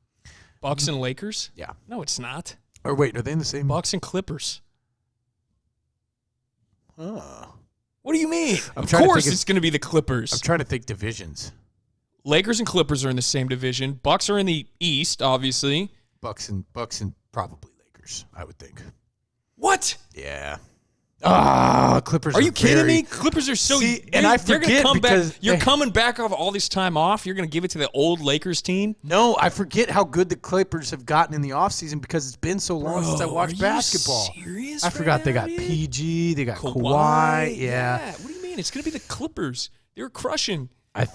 Bucks and Lakers? Yeah. No, it's not. Or wait, are they in the same? Bucks and Clippers. Oh. What do you mean? I'm Of trying to course think it's going to be the Clippers. I'm trying to think divisions. Lakers and Clippers are in the same division. Bucks are in the East, obviously. Bucks and probably Lakers, I would think. What? Yeah. Clippers. Are you kidding very- me? Clippers are so. See, and I they're gonna forget come because back. You're they- coming back off all this time off. You're going to give it to the old Lakers team. No, I forget how good the Clippers have gotten in the offseason because it's been so long since I Bro, watched are you basketball. I Serious right forgot they now, got dude? PG, they got Kawhi. Yeah. What do you mean? It's going to be the Clippers. They were crushing. I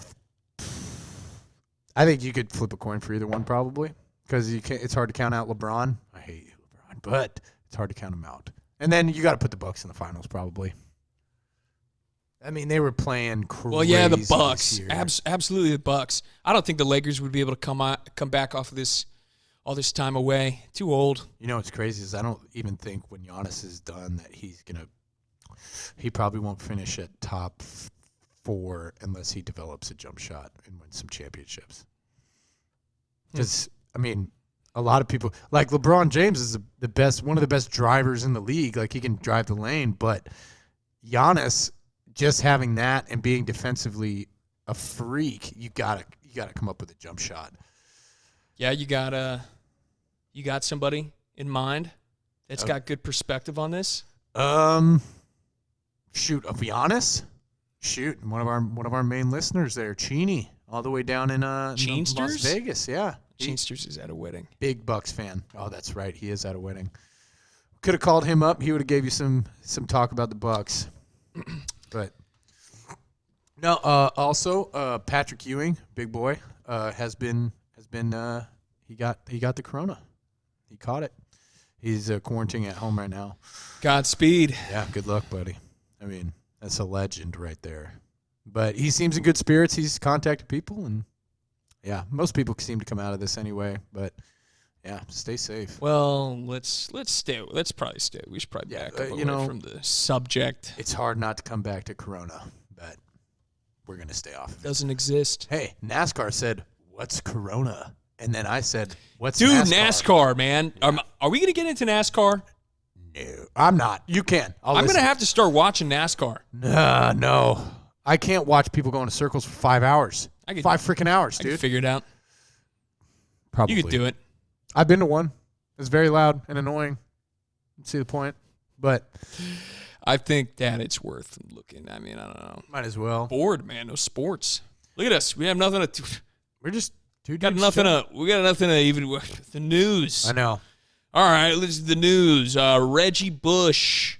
think you could flip a coin for either one probably because you can't. It's hard to count out LeBron. I hate you, LeBron, but it's hard to count him out. And then you got to put the Bucks in the finals probably. I mean, they were playing crazy. Well, yeah, the this Bucks. year. Absolutely the Bucks. I don't think the Lakers would be able to come back off of this all this time away. Too old. You know what's crazy is I don't even think when Giannis is done that he probably won't finish at top 4 unless he develops a jump shot and wins some championships. Because I mean, a lot of people like LeBron James is one of the best drivers in the league. Like he can drive the lane, but Giannis just having that and being defensively a freak, you gotta come up with a jump shot. Yeah, you got somebody in mind that's got good perspective on this. Shoot, of Giannis. Shoot, one of our main listeners there, Cheney, all the way down in Las Chenesters? Vegas. Yeah, Chenesters is at a wedding. big Bucks fan. Oh, that's right, he is at a wedding. Could have called him up. He would have gave you some talk about the Bucks. But no. Also, Patrick Ewing, big boy, has been he got the corona. He caught it. He's quarantining at home right now. Godspeed. Yeah, good luck, buddy. I mean, that's a legend right there. But he seems in good spirits. He's contacted people, and yeah, most people seem to come out of this anyway. But yeah, stay safe. Well, let's stay. Let's probably stay. We should probably back up away from the subject. It's hard not to come back to Corona, but we're gonna stay off. Doesn't exist. Hey, NASCAR said, "What's Corona?" And then I said, "What's Dude, NASCAR?" man. Are we gonna get into NASCAR? No, I'm not. You can. I'm gonna have to start watching NASCAR. No. I can't watch people go in circles for 5 hours. 5 freaking hours, I dude. can figure it out. Probably. You could do it. I've been to one. It's very loud and annoying. See the point? But I think that it's worth looking. I mean, I don't know. might as well. Bored, man. No sports. Look at us. We have nothing to. We're just two We got dudes nothing chilling. to. We got nothing to even. The news. I know. All right, let's do the news. Reggie Bush.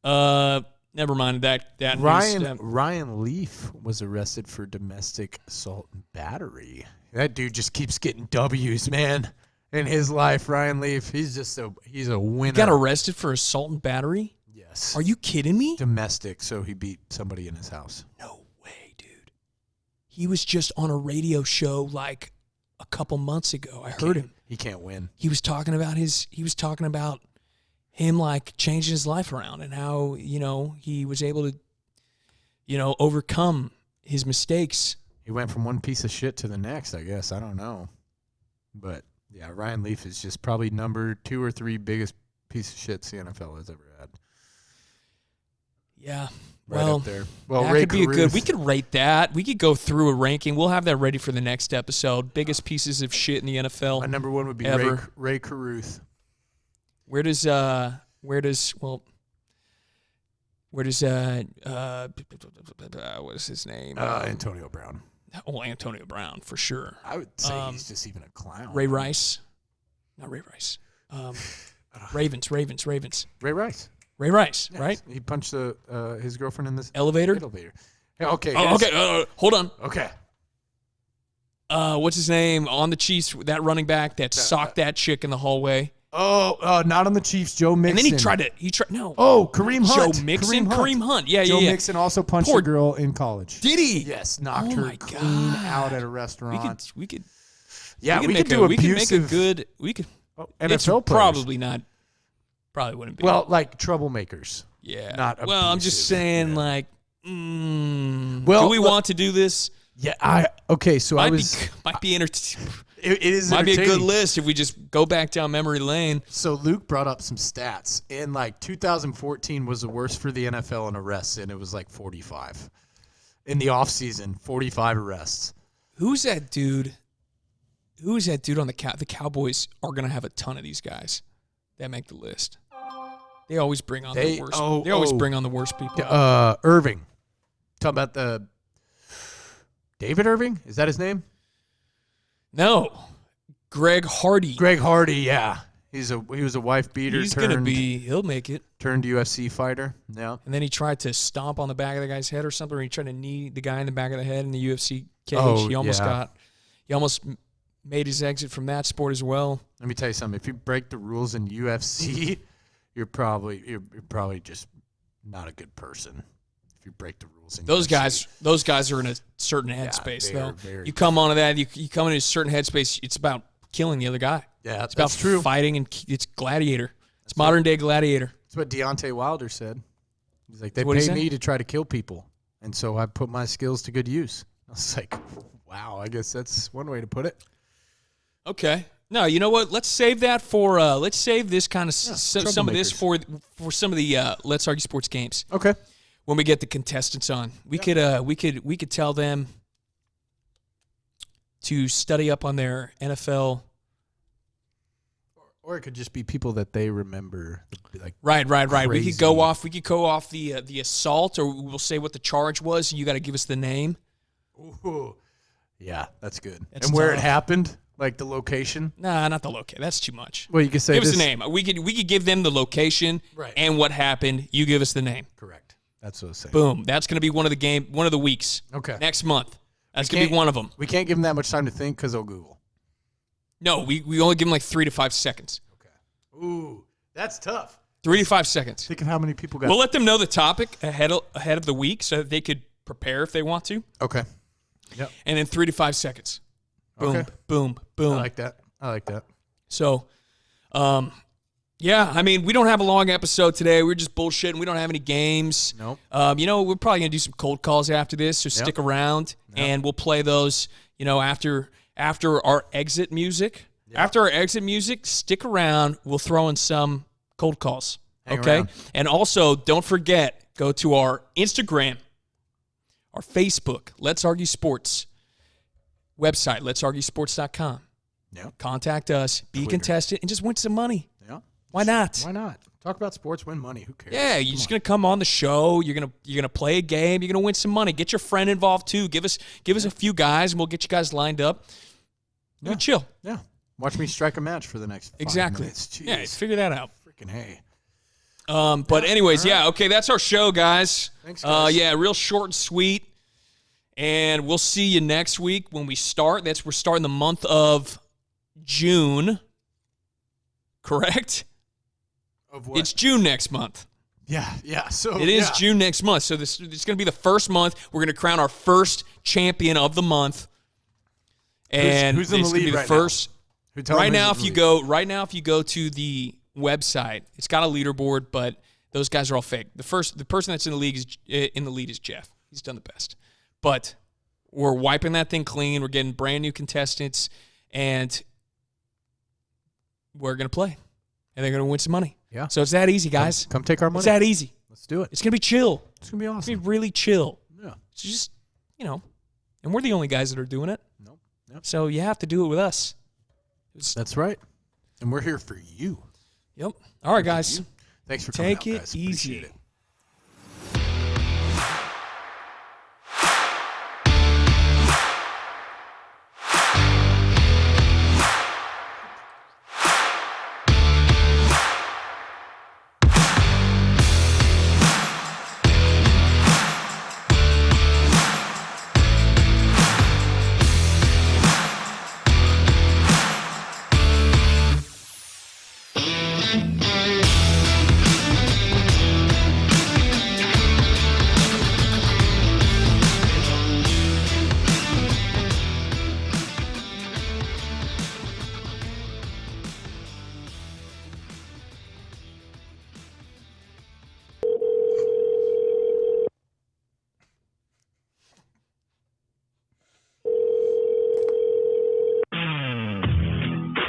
Never mind that. That news. Ryan Leaf was arrested for domestic assault and battery. That dude just keeps getting W's, man. In his life, Ryan Leaf, he's a winner. Got arrested for assault and battery. Yes. Are you kidding me? Domestic, so he beat somebody in his house. No way, dude. He was just on a radio show like a couple months ago. I heard him. He can't win. He was talking about him like changing his life around and how, he was able to, overcome his mistakes. He went from one piece of shit to the next, I guess. I don't know. But, yeah, Ryan Leaf is just probably number 2 or 3 biggest piece of shit the NFL has ever had. Yeah. Right well, up there. Well, that Ray could be Caruth. we could rate that. We could go through a ranking. We'll have that ready for the next episode. Biggest pieces of shit in the NFL. My number 1 would be ever. Ray Caruth. Where does what is his name? Antonio Brown. Oh, Antonio Brown for sure. I would say he's just even a clown. Ray Rice. Not Ray Rice. Ravens. Ray Rice. Ray Rice, Yes. right? He punched his girlfriend in this Elevator. Hey, okay. Oh, yes. okay. Hold on. Okay. What's his name on the Chiefs? That running back that socked that chick in the hallway. Oh, not on the Chiefs. Joe Mixon. And then he tried. No. Oh, Kareem Hunt. Joe Mixon. Kareem Hunt. Yeah, Joe yeah. Mixon also punched Poor- a girl in college. Did he? Yes, knocked Oh her my clean God. out at a restaurant. We could. Yeah, we make could do we could make a abusive good. We could. It's NFL players. probably not. Probably wouldn't be. Well, like troublemakers. yeah. not well, I'm just abusive, saying, yeah. like. Well, do we want to do this? Yeah, so I was. Might be entertaining. It is Might be a good entertaining. list if we just go back down memory lane. So Luke brought up some stats, and like 2014 was the worst for the NFL in arrests, and it was like 45. In the offseason, 45 arrests. Who's that dude? Who's that dude on the Cowboys are going to have a ton of these guys that make the list. They always bring on the worst. They always bring on the worst people. Irving. Talking about the David Irving? Is that his name? No, Greg Hardy. Greg Hardy, yeah. He was a wife beater. He's going to be. He'll make it. Turned UFC fighter. Yeah. And then he tried to stomp on the back of the guy's head or something, or he tried to knee the guy in the back of the head in the UFC cage. Oh, He almost yeah. made his exit from that sport as well. Let me tell you something. If you break the rules in UFC, you're probably just not a good person. If you break the rules in Those UFC. guys are in a certain headspace, they're though. very You come onto that, you come into a certain headspace, it's about killing the other guy. Yeah, It's about that's true. fighting, and it's gladiator. It's modern day gladiator. That's what Deontay Wilder said. He's like, they What'd he pay say? me to try to kill people, and so I put my skills to good use. I was like, wow, I guess that's one way to put it. Okay. No, you know what? Let's save that for. Let's save this kind of some of this for some of the Let's Argue Sports games. Okay. When we get the contestants on, we could tell them to study up on their NFL. Or it could just be people that they remember. Like Right. We could crazy. go off. We could go off the assault, or we'll say what the charge was, and you got to give us the name. Ooh. Yeah, that's good. That's and where tough. it happened, like the location. Nah, not the location. That's too much. Well, you could say Give us this. the name. We could give them the location Right. and what happened. You give us the name. Correct. That's what I was saying. Boom. That's going to be one of the weeks. Okay. Next month. That's going to be one of them. We can't give them that much time to think because they'll Google. No, we only give them like 3 to 5 seconds. Okay. Ooh, that's tough. 3 to 5 seconds. Think of how many people got. We'll let them know the topic ahead of the week so that they could prepare if they want to. Okay. Yep. And then 3 to 5 seconds. Boom, Okay. boom, I boom. like that. So, yeah, I mean, we don't have a long episode today. We're just bullshitting. We don't have any games. Nope. We're probably going to do some cold calls after this, so stick around, and we'll play those, after our exit music. Yep. After our exit music, stick around. We'll throw in some cold calls, Hang okay? around. And also, don't forget, go to our Instagram, our Facebook, Let's Argue Sports, website, letsarguesports.com. Yeah. Contact us, be a Twitter. contestant, and just win some money. Yeah. Why not? Why not? Talk about sports, win money. Who cares? Yeah, you're just gonna come on the show. You're gonna play a game. You're gonna win some money. Get your friend involved too. Give us a few guys, and we'll get you guys lined up. Yeah. Chill. Yeah. Watch me strike a match for the next 5 Exactly. minutes. Jeez. Yeah, figure that out. Freaking hey. But anyways, yeah, okay, that's our show, guys. Thanks, guys. Yeah, real short and sweet. And we'll see you next week when we start. We're starting the month of June. Correct? Of what? It's June next month. yeah. So It is yeah. June next month. So it's going to be the first month. We're going to crown our first champion of the month. And who's in the it's gonna lead be the right now? first. Tell Right them now, who's if in you the lead. go if you go to the website, it's got a leaderboard, but those guys are all fake. The person that's in the lead is Jeff. He's done the best. But we're wiping that thing clean. We're getting brand new contestants, and we're gonna play, and they're gonna win some money. Yeah. So it's that easy, guys. Come take our money. It's that easy. Let's do it. It's gonna be chill. It's gonna be It's awesome. gonna be really chill. Yeah. It's just and we're the only guys that are doing it. Nope. Yep. So you have to do it with us. That's right. And we're here for you. Yep. All right, guys. Thanks for coming Take out, it guys. easy. Appreciate it.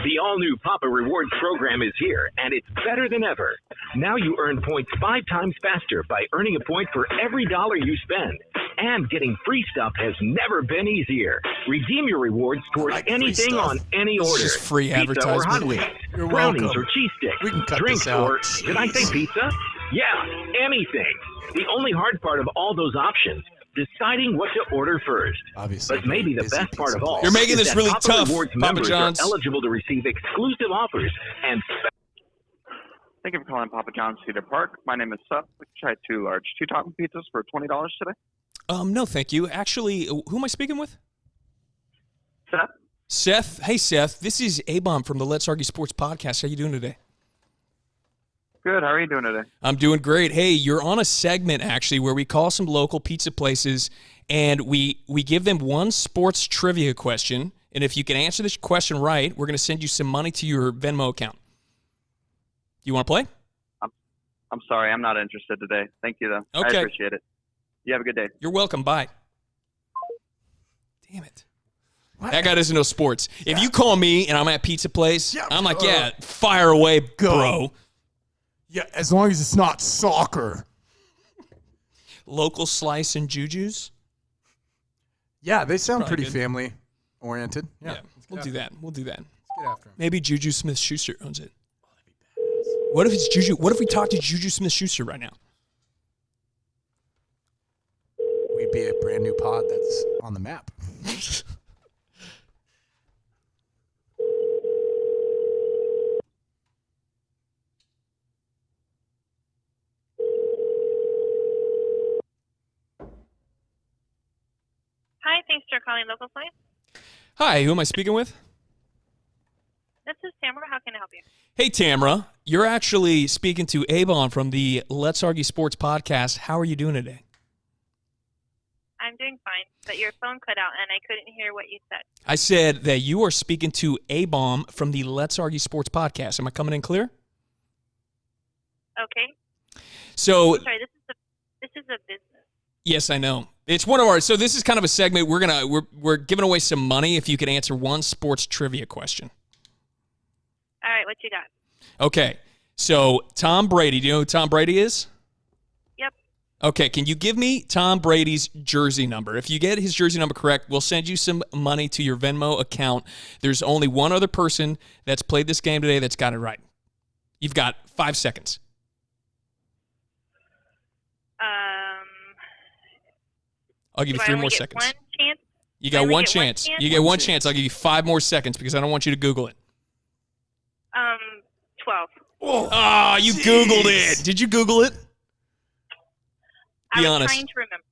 The all-new Papa Rewards program is here, and it's better than ever. Now you earn points 5 times faster by earning a point for every dollar you spend. And getting free stuff has never been easier. Redeem your rewards towards like free anything stuff. on any This is order. just free Pizza or advertisement. hot wings, You're brownies welcome. or cheese sticks, We can cut drinks this out. or, did I say Jeez. pizza? Yeah, anything. The only hard part of all those options, deciding what to order first. Obviously, But maybe the busy best part pizza of all place. You're making is this that really Papa tough, Rewards Papa members John's. are eligible to receive exclusive offers and Thank you for calling Papa John's Cedar Park. My name is Seth. We can try 2 large 2-topping pizzas for $20 today. No, thank you. Actually, who am I speaking with? Seth? Seth. Hey, Seth. This is A-Bomb from the Let's Argue Sports podcast. How you doing today? Good. How are you doing today? I'm doing great. Hey, you're on a segment, actually, where we call some local pizza places, and we give them one sports trivia question, and if you can answer this question right, we're going to send you some money to your Venmo account. You want to play? I'm sorry. I'm not interested today. Thank you, though. Okay. I appreciate it. You have a good day. You're welcome. Bye. Damn it. That guy doesn't know sports. If you call me and I'm at pizza place, Yeah, I'm like, yeah, fire away, bro. Yeah, as long as it's not soccer. Local slice and Juju's. Yeah, they sound Probably pretty good. family oriented. Yeah, we'll do that. We'll do that. Let's get after him. Maybe Juju Smith-Schuster owns it. What if it's Juju? What if we talk to Juju Smith-Schuster right now? We'd be a brand new pod that's on the map. Hi, thanks for calling Local Flight. Hi, who am I speaking with? This is Tamara. How can I help you? Hey, Tamara. You're actually speaking to Avon from the Let's Argue Sports podcast. How are you doing today? I'm doing fine, but your phone cut out and I couldn't hear what you said. I said that you are speaking to A-Bomb from the Let's Argue Sports podcast. Am I coming in clear? Okay. So, Sorry, this is a business. yes, I know. It's one of our. So this is kind of a segment. We're giving away some money if you can answer one sports trivia question. All right, what you got? Okay. So Tom Brady. Do you know who Tom Brady is? Yep. Okay. Can you give me Tom Brady's jersey number? If you get his jersey number correct, we'll send you some money to your Venmo account. There's only one other person that's played this game today that's got it right. You've got 5 seconds. I'll give you Do I 3 only more get seconds. One chance? You Do I got only one get chance. chance? You get one chance. I'll give you 5 more seconds because I don't want you to Google it. 12. Oh, you Googled it. Did you Google it? I Be was honest. trying to remember.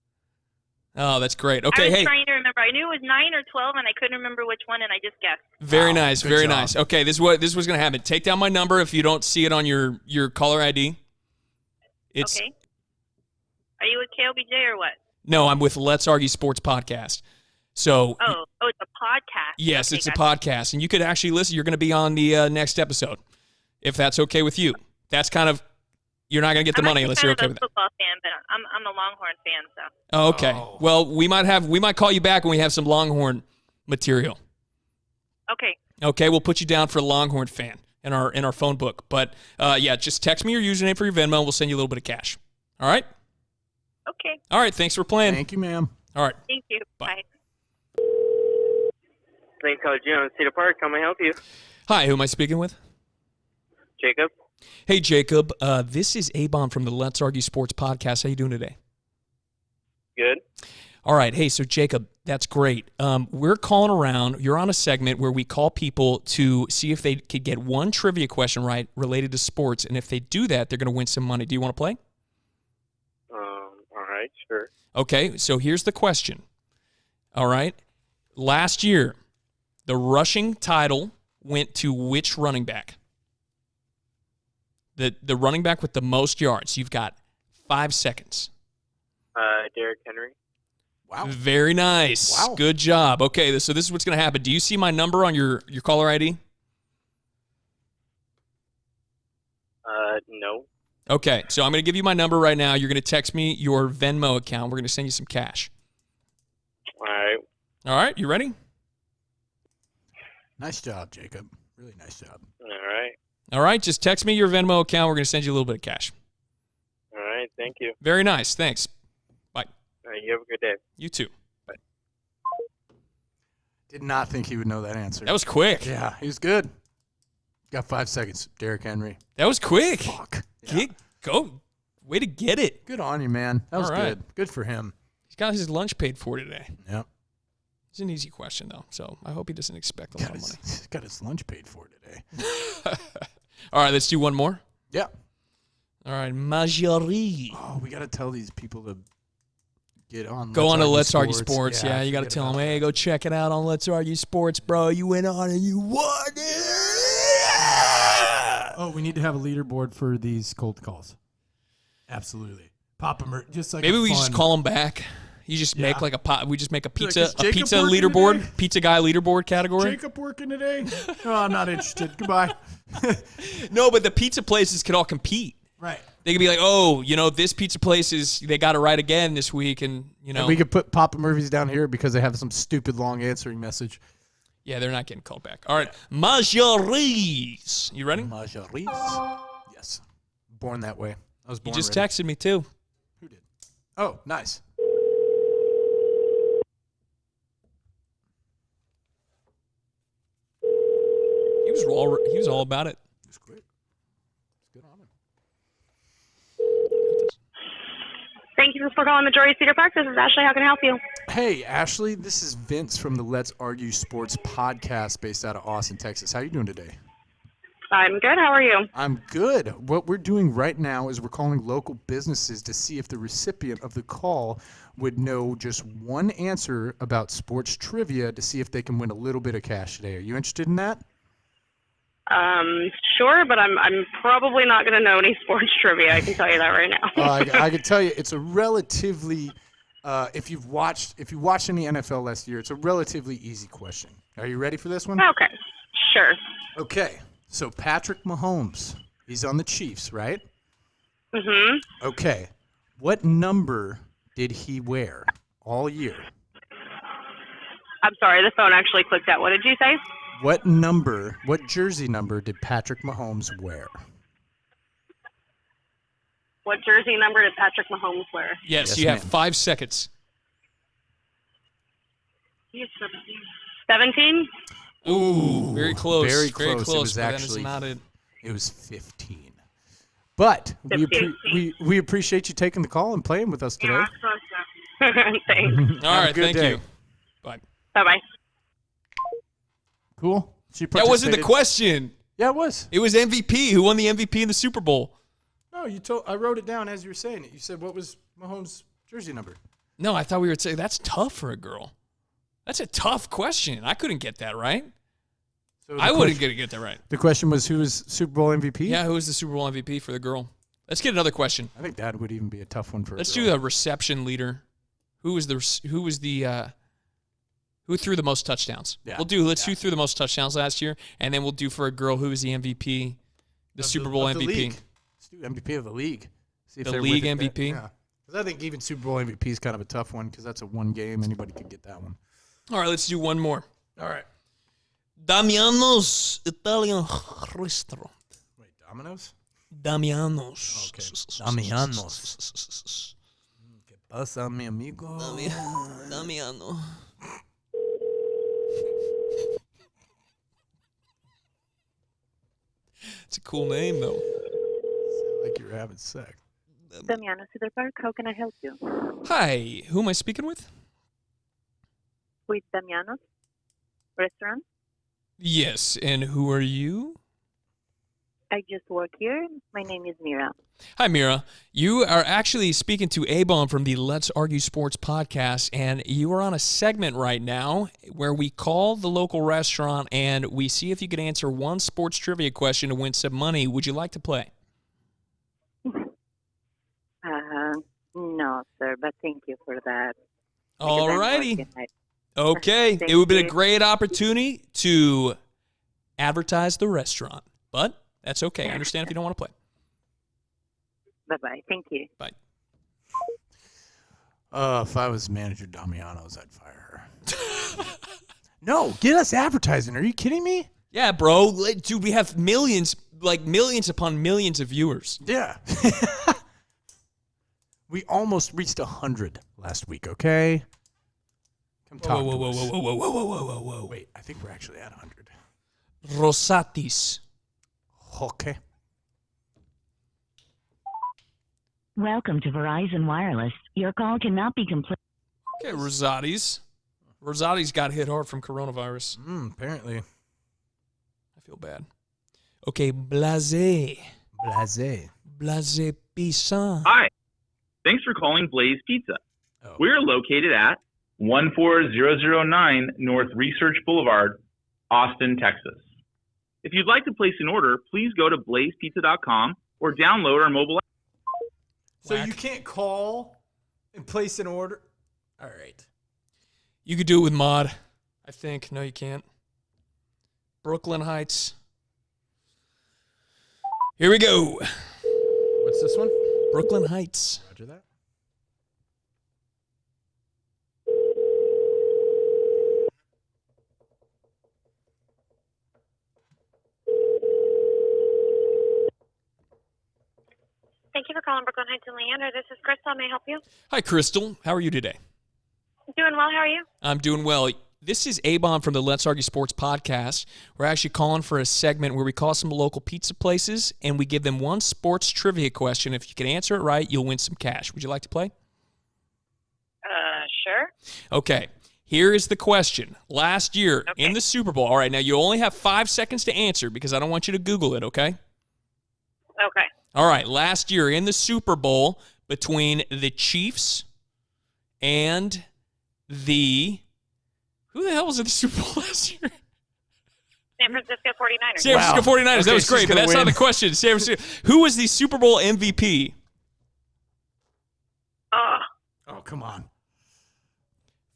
Oh, that's great. I Okay, was hey. trying to remember. I knew it was 9 or 12, and I couldn't remember which one, and I just guessed. Very Wow, nice, good very job. nice. Okay, this was going to happen. Take down my number if you don't see it on your caller ID. It's Okay. Are you with KLBJ or what? No, I'm with Let's Argue Sports podcast. So it's a podcast. yes, Okay, it's a gotcha. podcast, and you could actually listen. You're going to be on the next episode, if that's okay with you. That's kind of you're not going to get the I'm money actually unless kind you're of okay a with it. football fan, but I'm a Longhorn fan, so. Oh, okay. Oh. Well, we might call you back when we have some Longhorn material. Okay. Okay, we'll put you down for a Longhorn fan in our phone book. But yeah, just text me your username for your Venmo, and we'll send you a little bit of cash. All right. Okay. All right. Thanks for playing. Thank you, ma'am. All right. Thank you. Bye. Bye. Thanks, College Gym, Cedar Park. How may I help you? Hi. Who am I speaking with? Jacob. Hey, Jacob. This is A-Bomb from the Let's Argue Sports podcast. How you doing today? Good. All right. Hey, so Jacob, that's great. We're calling around. You're on a segment where we call people to see if they could get one trivia question right related to sports, and if they do that, they're going to win some money. Do you want to play? All right, sure. Okay, so here's the question. All right. Last year, the rushing title went to which running back? The running back with the most yards. You've got 5 seconds. Derrick Henry. Wow. Very nice. Wow. Good job. Okay, so this is what's going to happen. Do you see my number on your caller ID? No. Okay, so I'm going to give you my number right now. You're going to text me your Venmo account. We're going to send you some cash. All right. All right, you ready? Nice job, Jacob. Really nice job. All right. All right, just text me your Venmo account. We're going to send you a little bit of cash. All right. Thank you. Very nice. Thanks. Bye. All right, you have a good day. You too. Did not think he would know that answer. That was quick. Yeah, he was good. Got 5 seconds. Derrick Henry. That was quick. Fuck. Yeah. Go. Way to get it. Good on you, man. That was All right. good. Good for him. He's got his lunch paid for today. Yep. It's an easy question, though, so I hope he doesn't expect a lot of money. Got his lunch paid for today. All right, let's do one more. Yeah. All right, Majori. Oh, we got to tell these people to get on. Go on to Let's Argue Sports. Yeah, I you got to forget tell them, about hey, go check it out on Let's Argue Sports, bro. You went on and you won it. Yeah. Oh, we need to have a leaderboard for these cold calls. Absolutely. Pop them, just like Maybe a we fun- just call them back. You just make like a pot. We just make a pizza, is Jacob working leaderboard, today? pizza guy leaderboard category. Jacob working today? No, I'm not interested. Goodbye. No, but the pizza places could all compete. Right. They could be like, oh, this pizza place they got it right again this week, and And we could put Papa Murphy's down here because they have some stupid long answering message. yeah, they're not getting called back. All right, Majoris. You ready? Marjorie. Yes. Born that way. I was You born just ready. texted me too. Who did? Oh, nice. He was all about it. It's quick. It's good on him. Thank you for calling Majority Cedar Park. This is Ashley. How can I help you? Hey, Ashley, this is Vince from the Let's Argue Sports podcast based out of Austin, Texas. How are you doing today? I'm good. How are you? I'm good. What we're doing right now is we're calling local businesses to see if the recipient of the call would know just one answer about sports trivia to see if they can win a little bit of cash today. Are you interested in that? Sure, but I'm probably not going to know any sports trivia. I can tell you that right now. I can tell you it's a relatively if you watched any NFL last year, it's a relatively easy question. Are you ready for this one? Okay. Sure. Okay. So Patrick Mahomes, he's on the Chiefs, right? Mm-hmm. Okay. What number did he wear all year? I'm sorry. The phone actually clicked out. What did you say? What jersey number did Patrick Mahomes wear? What jersey number did Patrick Mahomes wear? Yes, Yes, you have ma'am. 5 seconds. 17? Ooh, very close. Very close. It was but then actually it's not it. It was 15. But we 15. we appreciate you taking the call and playing with us today. Thanks. All Have a right, good thank day. you. Bye. Bye-bye. Cool. She That wasn't the participated. question. Yeah, it was. It was MVP. Who won the MVP in the Super Bowl? No, I wrote it down as you were saying it. You said what was Mahomes' jersey number? No, I thought we were saying that's tough for a girl. That's a tough question. I couldn't get that right. So I wouldn't get that right. The question was who was Super Bowl MVP? Yeah, who was the Super Bowl MVP for the girl? Let's get another question. I think that would even be a tough one for. Let's a do girl. the reception leader. Who was the Who threw the most touchdowns? Yeah. Let's do who threw the most touchdowns last year, and then we'll do for a girl who was the MVP, the Super Bowl Of the MVP. league. Let's do MVP of the league. See if The they're league with it. MVP? Yeah. Because I think even Super Bowl MVP is kind of a tough one because that's a one game. Anybody could get that one. All right, let's do one more. All right. Damiano's Italian Restaurant. Wait, Domino's? Damiano's. Okay. Damiano's. ¿Qué pasa, mi amigo? Damiano. It's a cool name, though. Sound like you're having sex. Damiano Cedar Park, how can I help you? Hi, who am I speaking with? With Damiano's restaurant? Yes, and who are you? I just work here. My name is Mira. Hi, Mira. You are actually speaking to A-Bomb from the Let's Argue Sports podcast, and you are on a segment right now where we call the local restaurant and we see if you could answer one sports trivia question to win some money. Would you like to play? No, sir, but thank you for that. All righty. Because Okay. Thank It would have been a you. great opportunity to advertise the restaurant, but that's okay. I understand if you don't want to play. Bye-bye. Thank you. Bye. If I was manager Damiano's, I'd fire her. No, get us advertising. Are you kidding me? Yeah, bro. Dude, we have millions upon millions of viewers. Yeah. We almost reached 100 last week, okay? Come talk Whoa, to whoa, us. whoa, whoa, whoa, whoa, whoa, whoa, whoa. Wait, I think we're actually at 100. Rosatis. Okay. Welcome to Verizon Wireless. Your call cannot be completed. Okay, Rosatis. Rosatis got hit hard from coronavirus. Apparently. I feel bad. Okay, Blase. Blasé. Blase Pizza. Hi. Thanks for calling Blaze Pizza. Oh. We're located at 14009 North Research Boulevard, Austin, Texas. If you'd like to place an order, please go to blazepizza.com or download our mobile app. So you can't call and place an order? All right. You could do it with Mod, I think. No, you can't. Brooklyn Heights. Here we go. What's this one? Brooklyn Heights. Roger that. Thank you for calling Brooklyn Heights and Leander. This is Crystal. May I help you? Hi, Crystal. How are you today? Doing well. How are you? I'm doing well. This is A-Bomb from the Let's Argue Sports podcast. We're actually calling for a segment where we call some local pizza places and we give them one sports trivia question. If you can answer it right, you'll win some cash. Would you like to play? Sure. Okay. Here is the question. Last year in the Super Bowl, all right, now you only have 5 seconds to answer because I don't want you to Google it, okay? Okay. All right, last year in the Super Bowl between the Chiefs and the... Who the hell was in the Super Bowl last year? San Francisco 49ers. San Francisco 49ers. Okay, that was she's great, but gonna that's not win. the question. San Francisco. Who was the Super Bowl MVP? Oh, come on.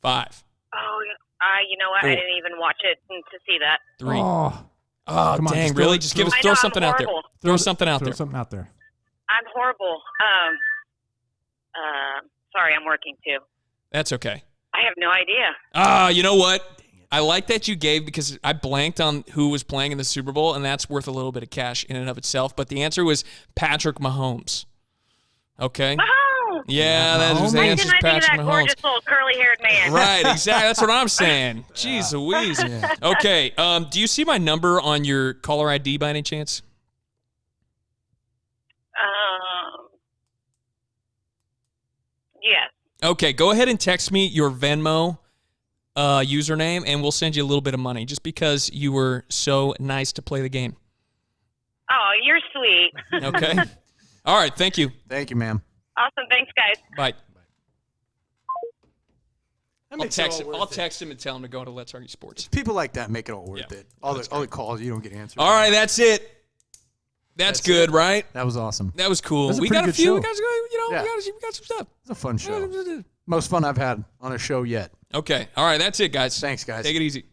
5, You know what? Four. I didn't even watch it to see that. 3. Oh, Oh, come on, dang, just really? throw- Just give us I throw know, I'm something out there. horrible. Throw something out Throw there. something out there. I'm horrible. Sorry, I'm working too. That's okay. I have no idea. You know what? I like that you gave because I blanked on who was playing in the Super Bowl, and that's worth a little bit of cash in and of itself. But the answer was Patrick Mahomes. Okay? Oh! Yeah, that's his Why answer didn't is I think of Patrick that Mahomes. gorgeous little curly-haired man? Right, exactly. That's what I'm saying. Jeez Louise. Yeah. Okay, do you see my number on your caller ID by any chance? Yes. Okay, go ahead and text me your Venmo username, and we'll send you a little bit of money just because you were so nice to play the game. Oh, you're sweet. Okay? All right, thank you. Thank you, ma'am. Awesome. Thanks, guys. Bye. That I'll makes it text all him. worth I'll it. text him and tell him to go to Let's Argue Sports. People like that make it all worth Yeah. it. All the calls you don't get answered. All right, that's it. That's good, right? That was awesome. That was cool. That was a we pretty got a good few. show. We got, Yeah. we got some stuff. It's a fun show. Most fun I've had on a show yet. Okay. All right. That's it, guys. Thanks, guys. Take it easy.